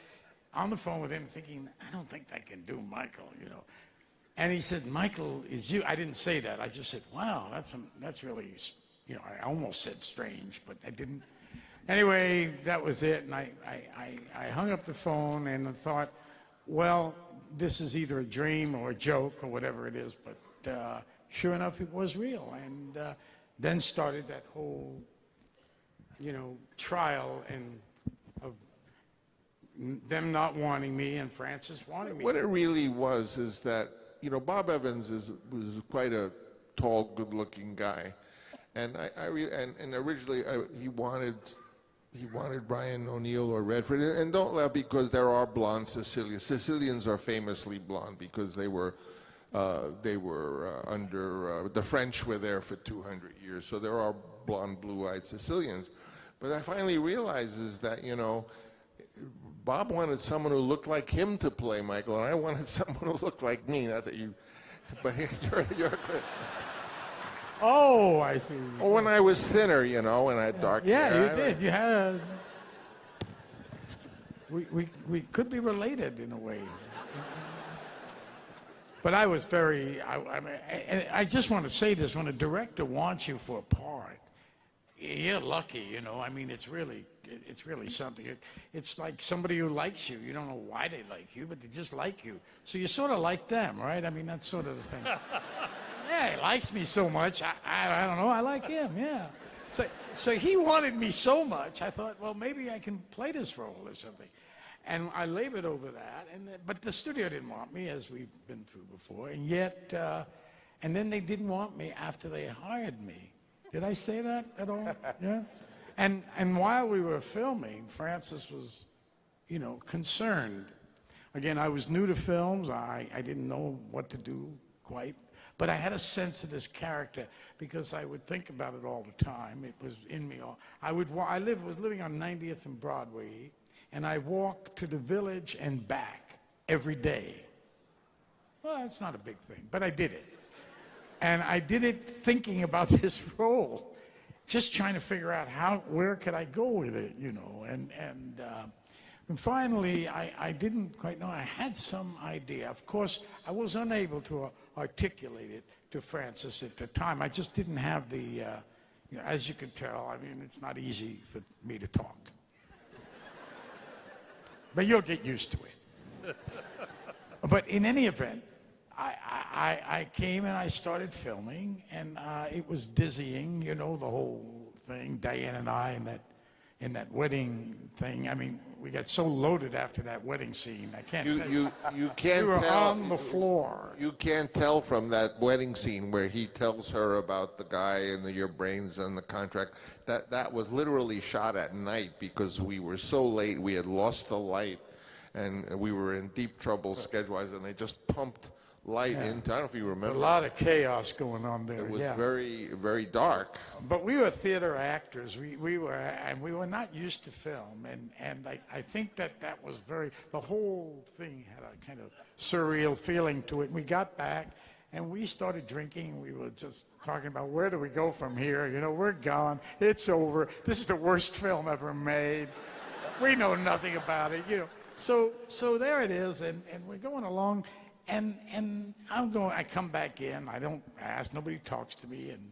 on the phone with him thinking, I don't think I can do Michael, you know. And he said, "Michael is you." I didn't say that. I just said, "Wow, that's really," you know, I almost said strange, but I didn't. Anyway, that was it, and I hung up the phone and I thought, well, this is either a dream or a joke or whatever it is, but sure enough, it was real. And then started that whole, you know, trial of them not wanting me and Francis wanting me. What it really was is that, you know, Bob Evans was quite a tall, good-looking guy, and and originally he wanted Brian O'Neill or Redford, and don't laugh because there are blonde Sicilians. Sicilians are famously blonde because they were under the French were there for 200 years, so there are blonde, blue-eyed Sicilians. But I finally realized is that, you know, Bob wanted someone who looked like him to play Michael, and I wanted someone who looked like me. Not that you, but you're good. Oh, I see. Well, when I was thinner, you know, and I had dark hair. Yeah, you did. You had. We could be related in a way. But I was very. I just want to say this: when a director wants you for a part, you're lucky. You know, I mean, it's really something. It's like somebody who likes you. You don't know why they like you, but they just like you. So you sort of like them, right? I mean, that's sort of the thing. Yeah, he likes me so much. I don't know. I like him. Yeah. So he wanted me so much. I thought, well, maybe I can play this role or something. And I labored over that. But the studio didn't want me, as we've been through before. And yet, and then they didn't want me after they hired me. Did I say that at all? Yeah. And while we were filming, Francis was, you know, concerned. Again, I was new to films. I didn't know what to do quite. But I had a sense of this character because I would think about it all the time. It was in me. I was living on 90th and Broadway, and I walked to the Village and back every day. Well, it's not a big thing, but I did it. And I did it thinking about this role. just trying to figure out where could I go with it, you know. And finally, I didn't quite know. I had some idea. Of course, I was unable to articulate it to Francis at the time. I just didn't have the, you know, as you can tell, I mean, it's not easy for me to talk. But you'll get used to it. But in any event, I came and I started filming, and it was dizzying, you know, the whole thing. Diane and I in that wedding thing. I mean, we got so loaded after that wedding scene. I can't tell you. You can't we were tell on the floor. You can't tell from that wedding scene where he tells her about the guy and your brains and the contract. That was literally shot at night because we were so late. We had lost the light, and we were in deep trouble schedule-wise, and they just pumped light into. I don't know if you remember. A lot of chaos going on there. It was yeah. very, very dark. But we were theater actors. We were not used to film, and I think that was the whole thing had a kind of surreal feeling to it. We got back, and we started drinking. We were just talking about where do we go from here? You know, we're gone. It's over. This is the worst film ever made. We know nothing about it. You know. So there it is, and we're going along. And I come back in, I don't ask, nobody talks to me, and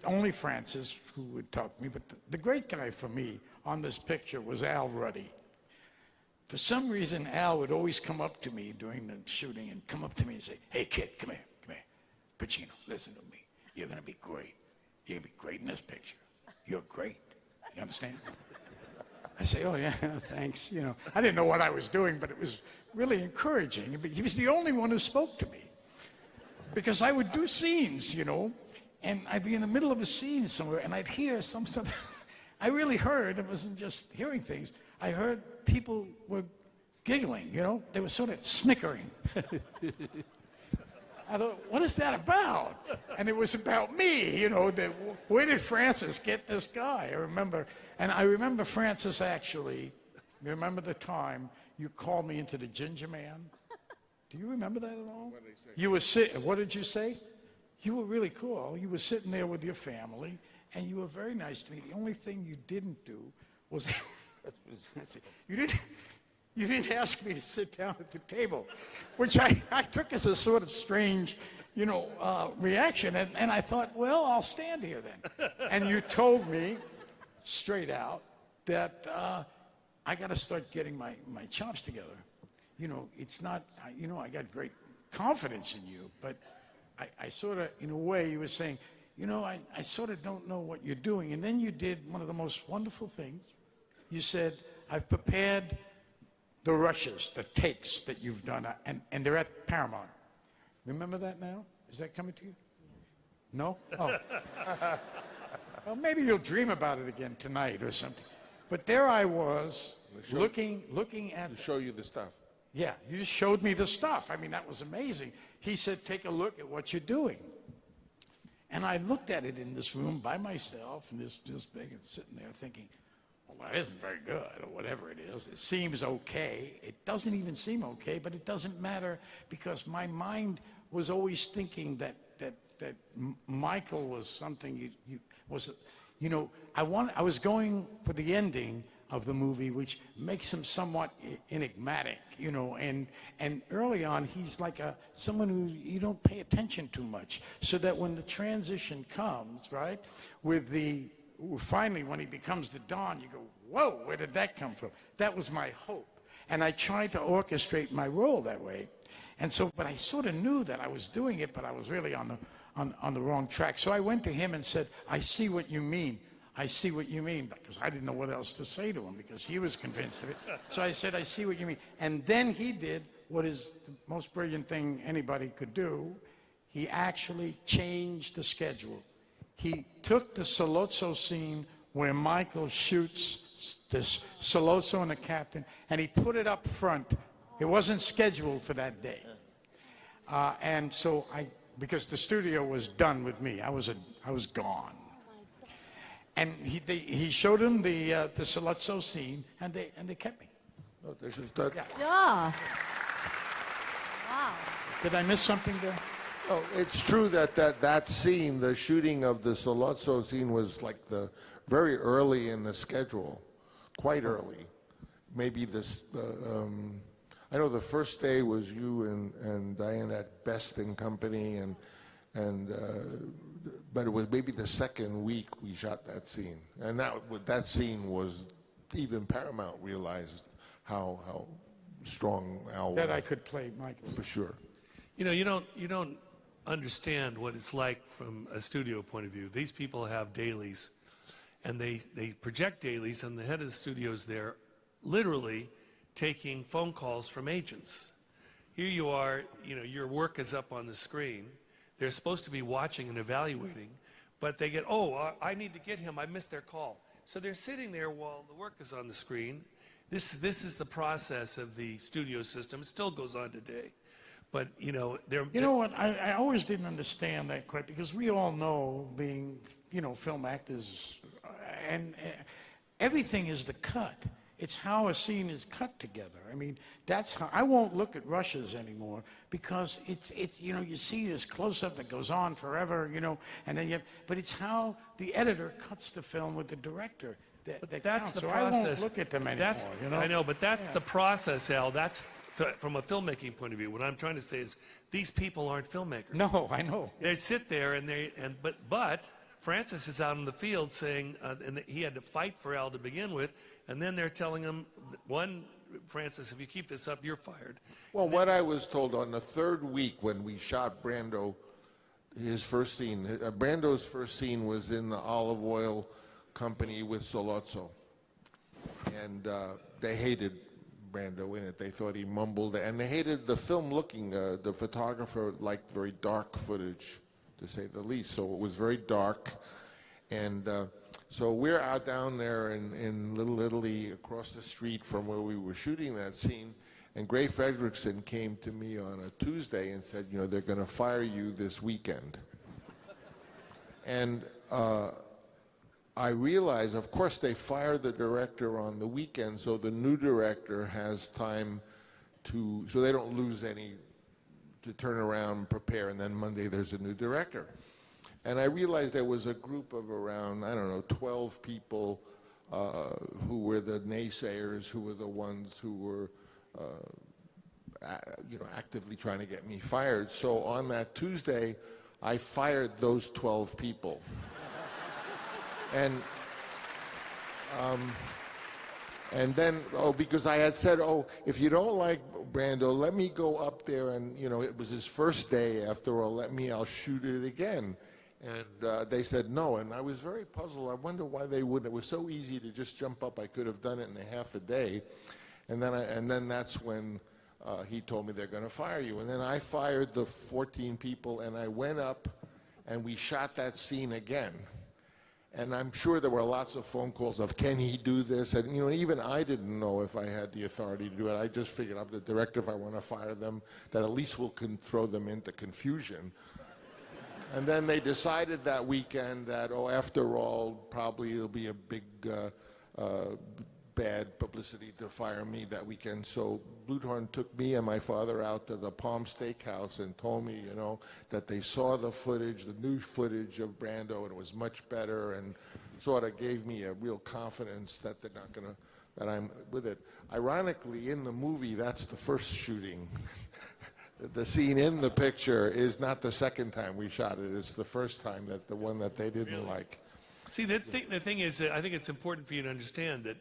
only Francis who would talk to me, but the great guy for me on this picture was Al Ruddy. For some reason, Al would always come up to me during the shooting and come up to me and say, "Hey kid, come here, Pacino, listen to me, you're gonna be great. You're gonna be great in this picture. You're great, you understand?" I say, "Oh yeah, thanks." You know, I didn't know what I was doing, but it was really encouraging. He was the only one who spoke to me, because I would do scenes, you know, and I'd be in the middle of a scene somewhere, and I'd hear some. I really heard. It wasn't just hearing things. I heard people were giggling. You know, they were sort of snickering. I thought, what is that about? And it was about me, you know, where did Francis get this guy? I remember Francis actually, remember the time you called me into the Ginger Man? Do you remember that at all? What did you say? You were really cool. You were sitting there with your family, and you were very nice to me. The only thing you didn't do was, you didn't ask me to sit down at the table, which I took as a sort of strange, you know, reaction. And I thought, well, I'll stand here then. And you told me straight out that I got to start getting my chops together. You know, it's not, you know, I got great confidence in you, but I sort of, in a way, you were saying, you know, I sort of don't know what you're doing. And then you did one of the most wonderful things. You said, I've prepared the rushes, the takes that you've done, and they're at Paramount. Remember that now? Is that coming to you? No? Oh. Well, maybe you'll dream about it again tonight or something. But there I was, looking at... To show you the stuff. Yeah, you just showed me the stuff. I mean, that was amazing. He said, take a look at what you're doing. And I looked at it in this room by myself, and this big, and sitting there thinking, well, that isn't very good, or whatever it is. It seems okay. It doesn't even seem okay, but it doesn't matter, because my mind was always thinking that Michael was something you know, I was going for the ending of the movie, which makes him somewhat enigmatic, you know, and early on he's like someone who you don't pay attention to much, so that when the transition comes, right, finally when he becomes the Don, you go, whoa, where did that come from? That was my hope, and I tried to orchestrate my role that way, and so, but I sort of knew that I was doing it, but I was really on the wrong track. So I went to him and said, I see what you mean. I see what you mean, because I didn't know what else to say to him, because he was convinced of it. So I said, I see what you mean. And then he did what is the most brilliant thing anybody could do. He actually changed the schedule. He took the Sollozzo scene where Michael shoots this Sollozzo and the captain, and he put it up front. It wasn't scheduled for that day. And so because the studio was done with me, I was gone. And he showed him the Sollozzo scene, and they kept me. Oh, this is that. Yeah. Wow. Did I miss something there? Oh, it's true that scene, the shooting of the Sollozzo scene, was like the very early in the schedule, quite early. Maybe this. I know the first day was you and Diane at Best and Company, but it was maybe the second week we shot that scene, and that scene was even Paramount realized how strong Al was. That I could play Michael. For sure. You know, you don't understand what it's like from a studio point of view. These people have dailies, and they project dailies, and the head of the studio is there literally taking phone calls from agents. Here you are, your work is up on the screen. They're supposed to be watching and evaluating, but they get, I need to get him, I missed their call. So they're sitting there while the work is on the screen. This is the process of the studio system. It still goes on today. But, they're... You know what, I always didn't understand that quite, because we all know, being, film actors, and everything is the cut. It's how a scene is cut together. I mean, that's how, I won't look at rushes anymore, because it's you see this close-up that goes on forever, and then but it's how the editor cuts the film with the director. That's the so process. I won't look at them anymore. I know, but that's the process, Al. That's from a filmmaking point of view. What I'm trying to say is these people aren't filmmakers. No, I know. They sit there but Francis is out in the field saying, and he had to fight for Al to begin with, and then they're telling him, Francis, if you keep this up, you're fired. Well, what I was told on the third week when we shot Brando, his first scene, Brando's first scene was in the olive oil company with Sollozzo, and they hated Brando in it. They thought he mumbled, and they hated the film looking. The photographer liked very dark footage, to say the least. So it was very dark, and so we're out down there in Little Italy, across the street from where we were shooting that scene. And Gray Fredrickson came to me on a Tuesday and said, they're going to fire you this weekend. And I realized, of course, they fire the director on the weekend, so the new director has time so they don't lose any, to turn around, prepare, and then Monday there's a new director. And I realized there was a group of around, 12 people who were the naysayers, who were the ones who were, actively trying to get me fired. So on that Tuesday, I fired those 12 people. And then, because I had said, if you don't like Brando, let me go up there and, it was his first day after all, I'll shoot it again. And they said no, and I was very puzzled. I wonder why they wouldn't. It was so easy to just jump up. I could have done it in a half a day. And then that's when he told me they're going to fire you. And then I fired the 14 people, and I went up and we shot that scene again. And I'm sure there were lots of phone calls of, can he do this? And, even I didn't know if I had the authority to do it. I just figured I'm the director. If I want to fire them, that at least can throw them into confusion. And then they decided that weekend that, after all, probably it'll be a big bad publicity to fire me that weekend. So Bluthorn took me and my father out to the Palm Steakhouse and told me, that they saw the footage, the new footage of Brando, and it was much better, and sort of gave me a real confidence that they're not going to, that I'm with it. Ironically, in the movie, that's the first shooting. The scene in the picture is not the second time we shot it. It's the first time, that the one that they didn't like. See, the thing is that I think it's important for you to understand that,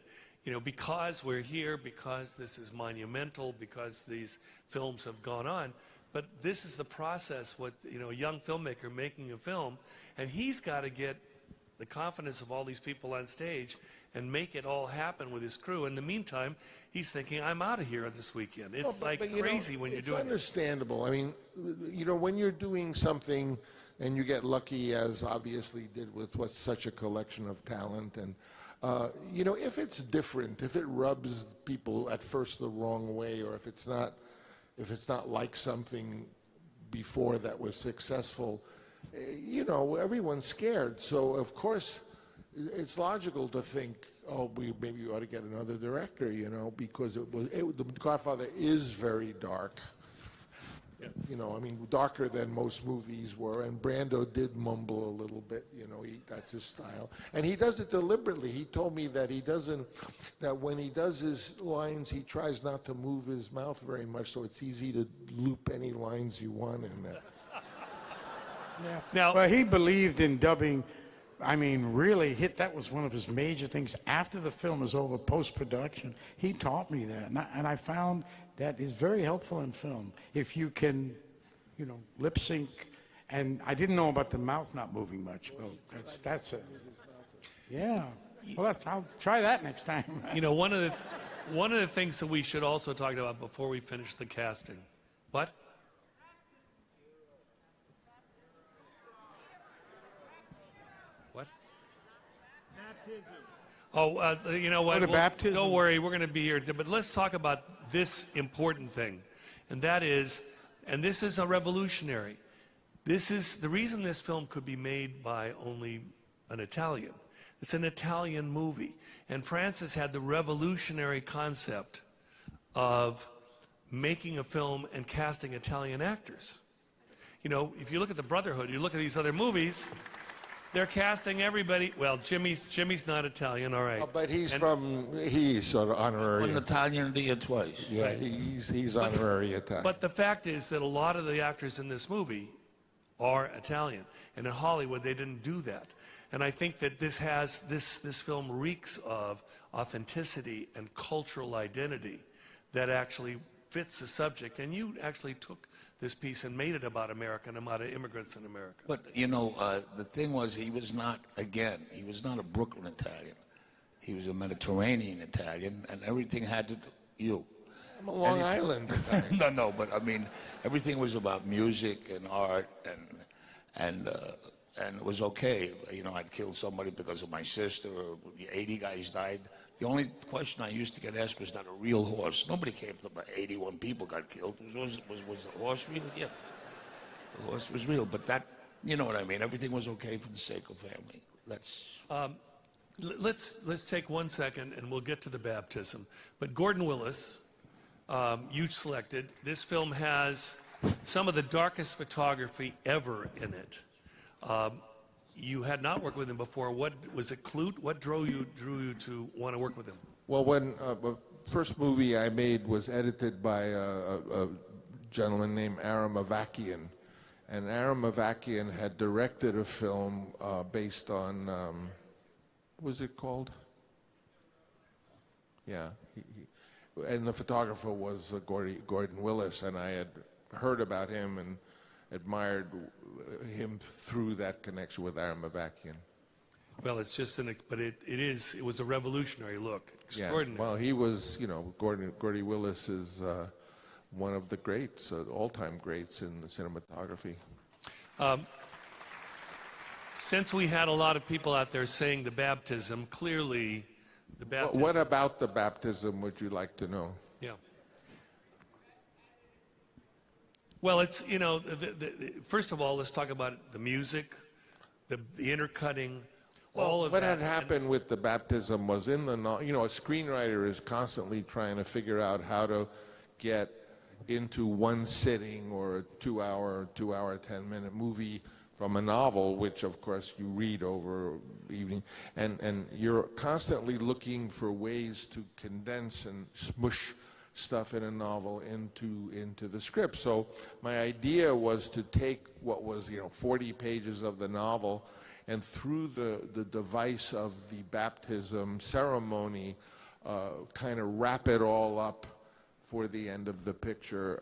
because we're here, because this is monumental, because these films have gone on, but this is the process, a young filmmaker making a film, and he's got to get the confidence of all these people on stage and make it all happen with his crew. In the meantime, he's thinking, I'm out of here this weekend. It's crazy when you're doing it. It's understandable. I mean, when you're doing something and you get lucky, as obviously did with what's such a collection of talent, and if it's different, if it rubs people at first the wrong way, or if it's not like something before that was successful, everyone's scared. So of course, it's logical to think, maybe you ought to get another director, because the Godfather is very dark. You know, I mean, darker than most movies were, and Brando did mumble a little bit, you know, that's his style. And he does it deliberately. He told me that that when he does his lines, he tries not to move his mouth very much, so it's easy to loop any lines you want in there. Yeah. Now, well, he believed in dubbing. I mean, really, that was one of his major things. After the film was over, post-production, he taught me that. And I found that is very helpful in film. If you can, you know, lip sync. And I didn't know about the mouth not moving much. Well, that's it. Yeah. Well, I'll try that next time. You know, one of the things that we should also talk about before we finish the casting. What? What? Oh, you know what? Baptism. Don't worry, we're going to be here. But let's talk about this important thing, and that is, and this is a revolutionary. This is the reason this film could be made by only an Italian. It's an Italian movie, and Francis had the revolutionary concept of making a film and casting Italian actors. You know, if you look at the Brotherhood, you look at these other movies. They're casting everybody. Well, Jimmy's not Italian, all right. Oh, but he's sort of honorary. One Italian twice. Yeah, right. he's honorary Italian. But the fact is that a lot of the actors in this movie are Italian, and in Hollywood they didn't do that. And I think that this film reeks of authenticity and cultural identity that actually fits the subject. And you actually took this piece and made it about America and about immigrants in America. But, you know, the thing was, he was not a Brooklyn Italian. He was a Mediterranean Italian, and everything had to do, I'm a Long Island Italian. No, but I mean, everything was about music and art, and it was okay. You know, I'd killed somebody because of my sister, or 80 guys died. The only question I used to get asked was that a real horse. Nobody came to about 81 people got killed. Was the horse real? Yeah. The horse was real. But that, you know what I mean? Everything was okay for the sake of family. Let's take 1 second and we'll get to the baptism. But Gordon Willis, you selected. This film has some of the darkest photography ever in it. You had not worked with him before. What was it? Clute? What drew you to want to work with him? Well, when the first movie I made was edited by a gentleman named Aram Avakian, and Aram Avakian had directed a film based on what was it called? Yeah, and the photographer was Gordon Willis, and I had heard about him and admired him through that connection with Aram Avakian. Well, it's just it was a revolutionary look. Extraordinary. Yeah, well, he was, you know, Gordy Willis is one of the greats, all-time greats in the cinematography. Since we had a lot of people out there saying the baptism, clearly the baptism... What about the baptism would you like to know? Yeah. Well, it's, you know, first of all, let's talk about the music, the intercutting, all of that. What had happened with the baptism was you know, a screenwriter is constantly trying to figure out how to get into one sitting or a 2-hour, 10-minute movie from a novel, which of course you read over evening, and you're constantly looking for ways to condense and smush stuff in a novel into the script. So my idea was to take what was, you know, 40 pages of the novel, and through the device of the baptism ceremony, kind of wrap it all up for the end of the picture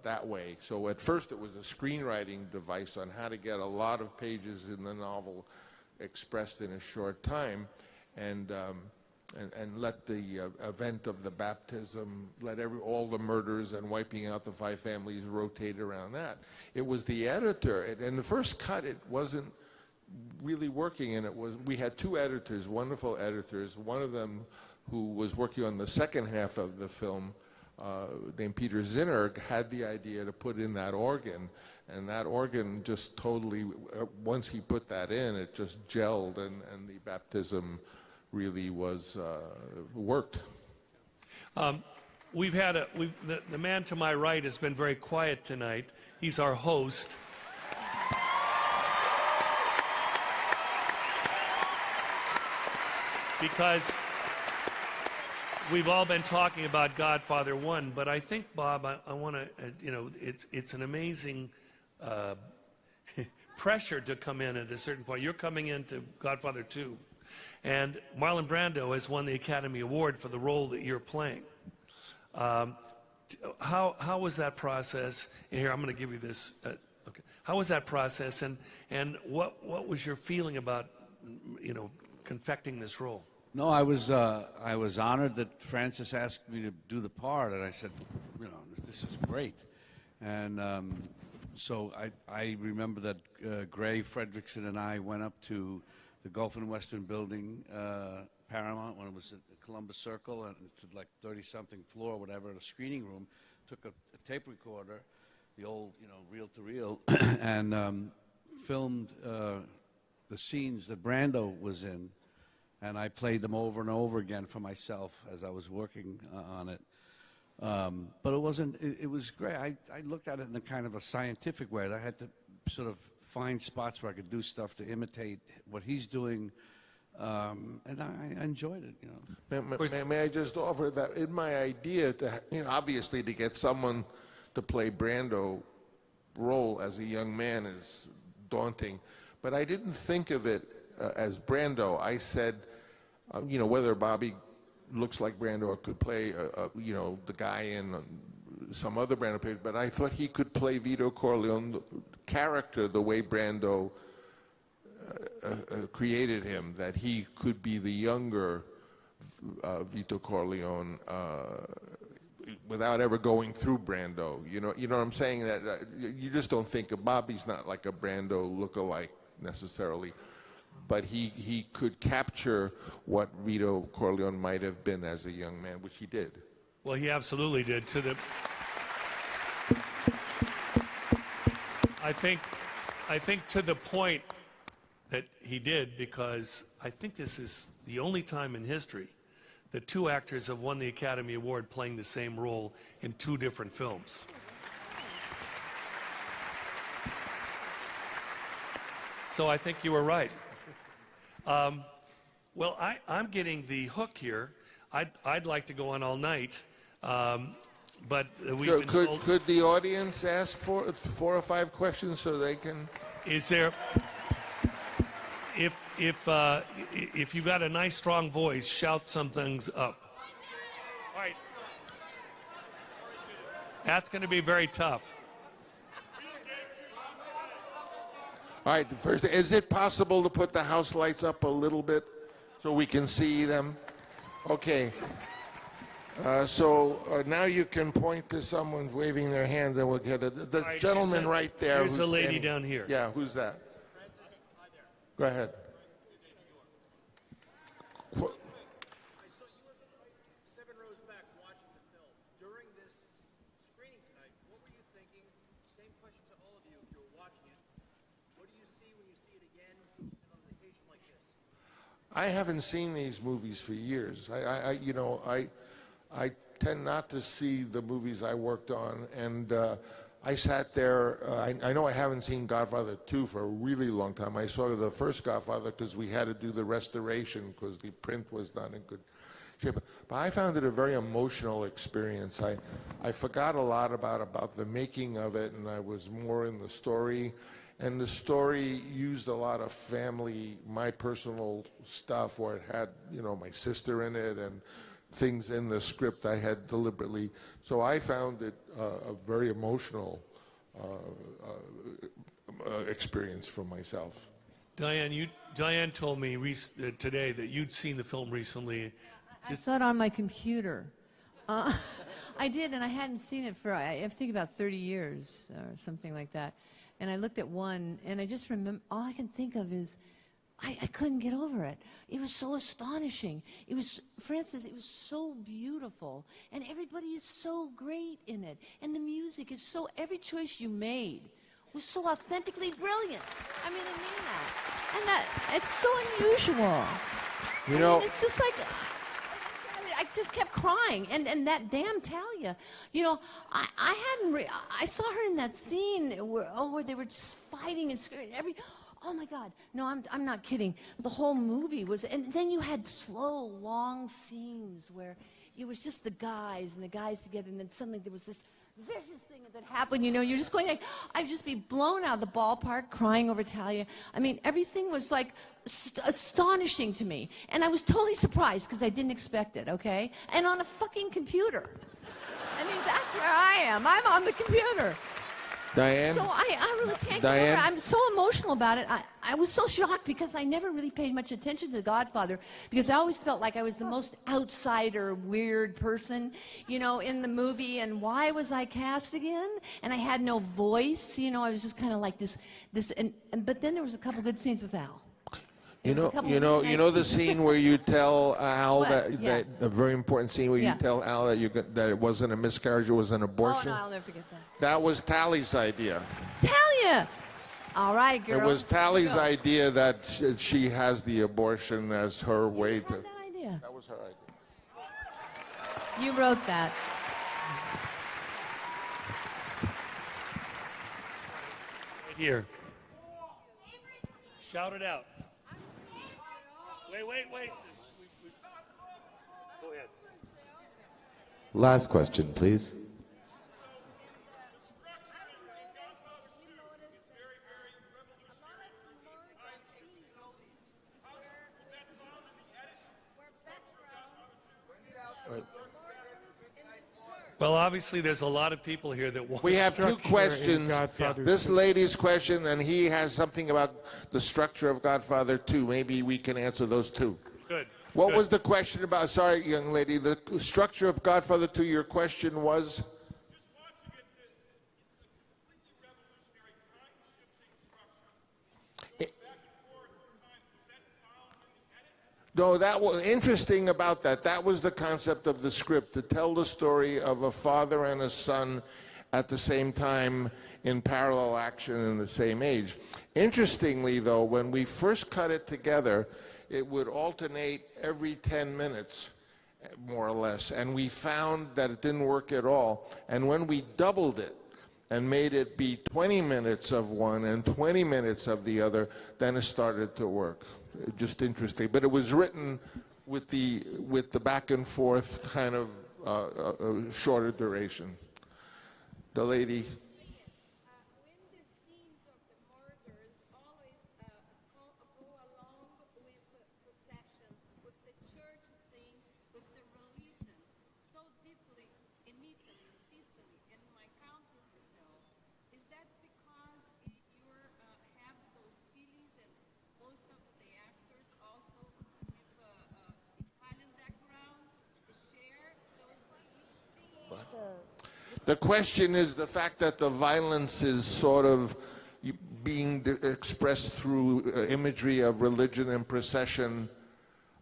that way. So at first it was a screenwriting device on how to get a lot of pages in the novel expressed in a short time, and let the event of the baptism, let all the murders and wiping out the 5 families rotate around that. It was the editor, and the first cut, it wasn't really working, and we had 2 editors, wonderful editors. One of them who was working on the second half of the film, named Peter Zinnerg, had the idea to put in that organ, and that organ just totally, once he put that in, it just gelled, and the baptism really was worked. the man to my right has been very quiet tonight. He's our host. Because we've all been talking about Godfather 1, but I think, Bob, I want to, it's an amazing pressure to come in at a certain point. You're coming into Godfather 2, and Marlon Brando has won the Academy Award for the role that you're playing. How was that process? And here, I'm going to give you this. Okay. How was that process, and what was your feeling about, confecting this role? No, I was honored that Francis asked me to do the part, and I said, this is great. And so I remember that Gray Fredrickson and I went up to the Gulf and Western Building, Paramount, when it was at Columbus Circle, and to like 30-something floor, whatever, in a screening room, took a tape recorder, the old, reel-to-reel, and filmed the scenes that Brando was in. And I played them over and over again for myself as I was working on it. But it wasn't, it was great. I looked at it in a kind of a scientific way. I had to sort of find spots where I could do stuff to imitate what he's doing. And I enjoyed it, May I just offer that in my idea to, obviously to get someone to play Brando role as a young man is daunting. But I didn't think of it as Brando. I said, whether Bobby looks like Brando or could play, the guy in some other Brando page, but I thought he could play Vito Corleone, the character, the way Brando created him, that he could be the younger Vito Corleone without ever going through Brando. You know what I'm saying? That you just don't think of Bobby's not like a Brando lookalike necessarily. But he could capture what Vito Corleone might have been as a young man, which he did. Well, he absolutely did. I think to the point that he did, because I think this is the only time in history that two actors have won the Academy Award playing the same role in two different films. So I think you were right. Well, I'm getting the hook here. I'd like to go on all night, but we've been told... Could the audience ask for 4 or 5 questions so they can... Is there... If you got a nice, strong voice, shout some things up. All right. That's going to be very tough. All right, first, is it possible to put the house lights up a little bit so we can see them? Okay. So now you can point to someone waving their hand, and we'll get the Right, gentleman right there. There's a who's lady standing. down here. Yeah, who's that? Go ahead. I saw you were 7 rows back watching the film. During this screening tonight, what were you thinking? Same question to all of you if you were watching it. What do you see when you see it again on an occasion like this? I haven't seen these movies for years. I tend not to see the movies I worked on, and I sat there. I know I haven't seen Godfather 2 for a really long time. I saw the first Godfather because we had to do the restoration because the print was not in good shape. But I found it a very emotional experience. I forgot a lot about the making of it, and I was more in the story. And the story used a lot of family, my personal stuff, where it had, my sister in it and things in the script I had deliberately. So I found it a very emotional experience for myself. Diane told me today that you'd seen the film recently. I saw it on my computer. I did, and I hadn't seen it for, I think, about 30 years or something like that. And I looked at one, and I just remember, all I can think of is, I couldn't get over it. It was so astonishing. It was, Francis, it was so beautiful. And everybody is so great in it. And the music is so, every choice you made was so authentically brilliant. I mean that. And that, it's so unusual. It's just like, I just kept crying. And that damn Talia, you know, I saw her in that scene where they were just fighting and screaming. Oh my God, no, I'm not kidding. The whole movie was, and then you had slow, long scenes where it was just the guys together, and then suddenly there was this vicious thing that happened. You know, you're just going like, I'd just be blown out of the ballpark crying over Talia. I mean, everything was like astonishing to me, and I was totally surprised because I didn't expect it. Okay, and on a fucking computer. I mean, that's where I am. I'm on the computer. Diane? So I really can't Diane? get over it. I'm so emotional about it. I was so shocked because I never really paid much attention to The Godfather because I always felt like I was the most outsider, weird person, you know, in the movie. And why was I cast again? And I had no voice. You know, I was just kind of like this. But then there was a couple good scenes with Al. You know the scene where you tell Al that a very important scene where you tell Al that it wasn't a miscarriage, it was an abortion. Oh no, I'll never forget that. That was Talia's idea. Talia. All right, girl. It was Talia's idea that she has the abortion as her way to. That idea. That was her idea. You wrote that. Right here. Shout it out. Wait. Go ahead. Last question, please. Well, obviously, there's a lot of people here that want. We have two questions. Godfather This lady's question, and he has something about the structure of Godfather 2. Maybe we can answer those two. Good. What was the question about? Sorry, young lady. The structure of Godfather 2, your question was? No, that was interesting about that. That was the concept of the script, to tell the story of a father and a son at the same time in parallel action in the same age. Interestingly, though, when we first cut it together, it would alternate every 10 minutes, more or less, and we found that it didn't work at all. And when we doubled it and made it be 20 minutes of one and 20 minutes of the other, then it started to work. Just interesting, but it was written with the back and forth kind of shorter duration. The lady. When the scenes of the murders always go along with procession, with the church things, with the religion, so deeply in Italy, Sicily, in my country, Brazil, is that because you have those feelings and most of the actors also with Italian background share those feelings? The question is the fact that the violence is sort of being expressed through imagery of religion and procession.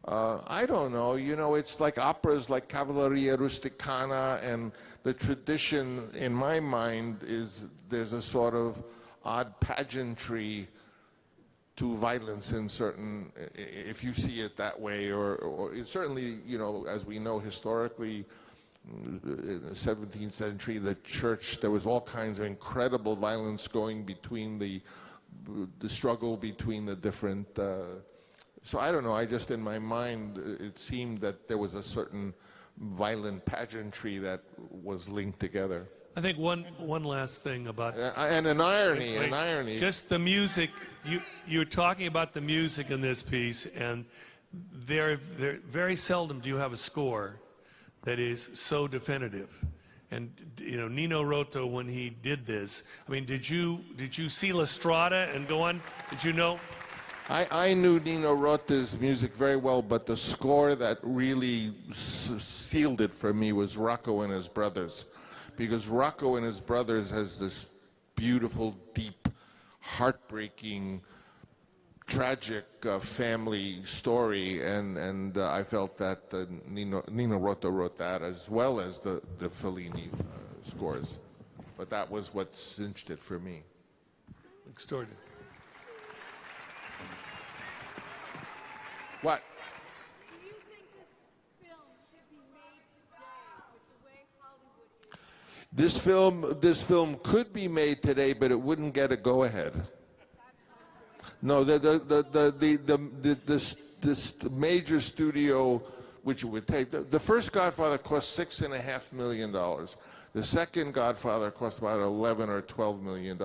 I don't know. You know, it's like operas like Cavalleria Rusticana, and the tradition, in my mind, is there's a sort of odd pageantry to violence in certain, if you see it that way, or certainly, you know, as we know historically, in the 17th century, the church, there was all kinds of incredible violence going between the struggle between the different, so I don't know, I just, in my mind, it seemed that there was a certain violent pageantry that was linked together. I think one last thing about and an irony. Just the music. You're talking about the music in this piece, and there very seldom do you have a score that is so definitive. And you know, Nino Rota, when he did this, I mean, did you see La Strada and go on? Did you know? I knew Nino Rota's music very well, but the score that really sealed it for me was Rocco and His Brothers, because Rocco and His Brothers has this beautiful, deep, heartbreaking, tragic family story, and I felt that Nino Rota wrote that as well as the Fellini scores, but that was what cinched it for me. Extraordinary. What? Do you think this film could be This film could be made today, but it wouldn't get a go-ahead. No, this major studio, which it would take. The first Godfather cost $6.5 million. The second Godfather cost about $11 or $12 million,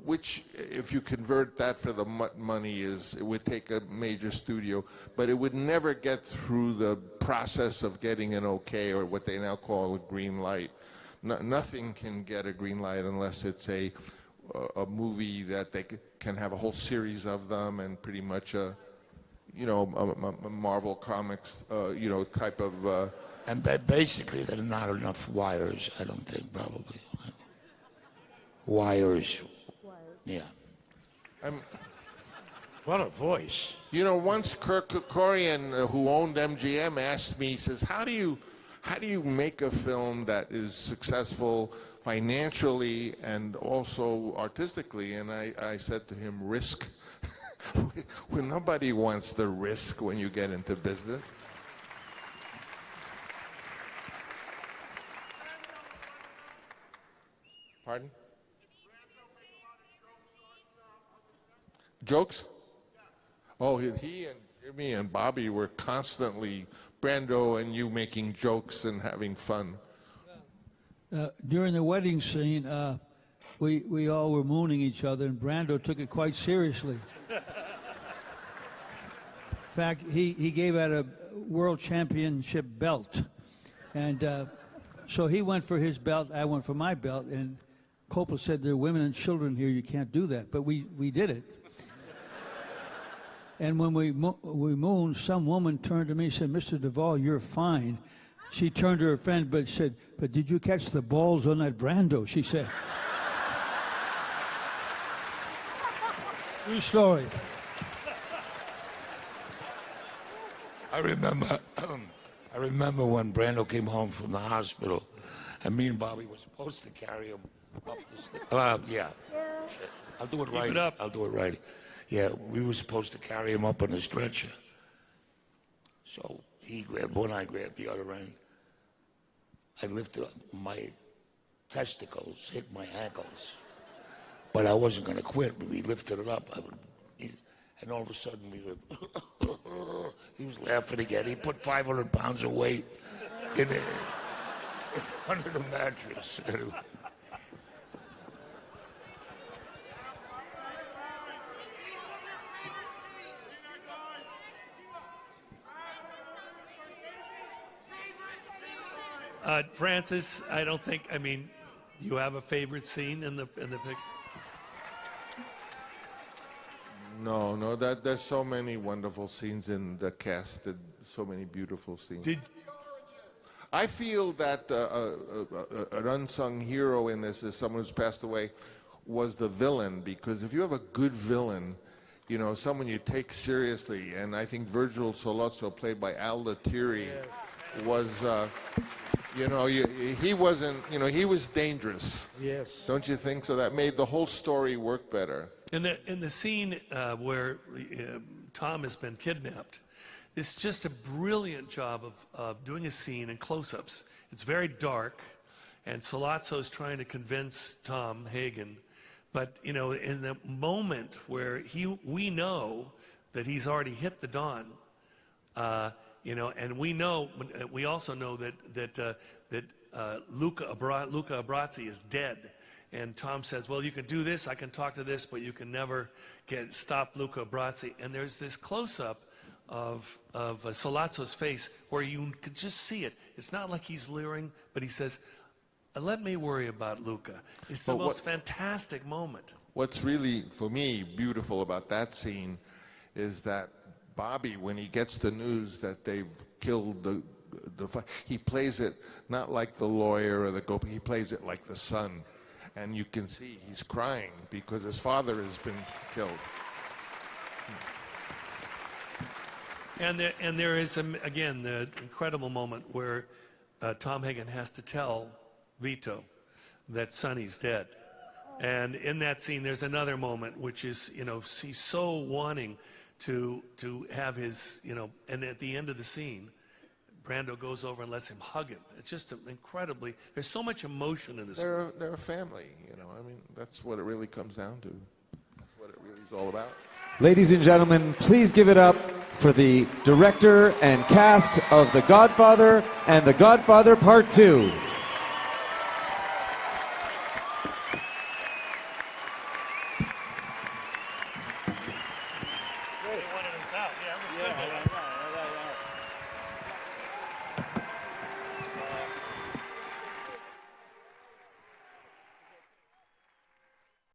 which, if you convert that for the money, it would take a major studio, but it would never get through the process of getting an okay, or what they now call a green light. Nothing can get a green light unless it's a movie that they can have a whole series of them, and pretty much a Marvel Comics, type of. And basically, there are not enough wires, I don't think, probably. Wires. Yeah. What a voice. Once Kirk Kerkorian, who owned MGM, asked me, he says, how do you make a film that is successful financially and also artistically? And I said to him, risk. Well, nobody wants the risk when you get into business. Pardon? Jokes? Oh, he and Jimmy and Bobby were constantly, Brando and you, making jokes and having fun. During the wedding scene, we all were mooning each other, and Brando took it quite seriously. In fact, he gave out a world championship belt, and so he went for his belt, I went for my belt, and Coppola said, there are women and children here, you can't do that, but we did it. And when we mooned, some woman turned to me and said, Mr. Duvall, you're fine. She turned to her friend, but said, but did you catch the balls on that Brando? She said. True story. I remember when Brando came home from the hospital, and me and Bobby were supposed to carry him up the stairs. Yeah. I'll do it right. Keep it up. I'll do it right. Yeah, we were supposed to carry him up on a stretcher. So he grabbed one, I grabbed the other end. I lifted up, my testicles hit my ankles. But I wasn't going to quit. We lifted it up. And all of a sudden, he was laughing again. He put 500 pounds of weight under the mattress. Francis, I don't think, do you have a favorite scene in the picture? No, there's so many wonderful scenes in the cast, and so many beautiful scenes. I feel that an unsung hero in this is someone who's passed away, was the villain, because if you have a good villain, someone you take seriously, and I think Virgil Sollozzo, played by Al Lettieri, was, he wasn't, he was dangerous. Yes. Don't you think? So that made the whole story work better. In the scene where Tom has been kidnapped, it's just a brilliant job of doing a scene in close-ups. It's very dark, and Sollozzo's trying to convince Tom Hagen, but in the moment where we know that he's already hit the dawn, and we also know that Luca Abrazzi is dead. And Tom says, well, you can do this, I can talk to this, but you can never stop Luca Abrazzi. And there's this close-up of Sollozzo's face where you could just see it. It's not like he's leering, but he says, let me worry about Luca. It's the most fantastic moment. What's really, for me, beautiful about that scene is that Bobby, when he gets the news that they've killed he plays it not like the lawyer or the goat, he plays it like the son. And you can see he's crying because his father has been killed. And there is, again, the incredible moment where Tom Hagen has to tell Vito that Sonny's dead. And in that scene, there's another moment, which is, he's so wanting to have his, and at the end of the scene, Brando goes over and lets him hug him. It's just incredibly, there's so much emotion in this. They're a family, you know. I mean, that's what it really comes down to. That's what it really is all about. Ladies and gentlemen, please give it up for the director and cast of The Godfather and The Godfather Part 2. They wanted us out. Yeah, it was good.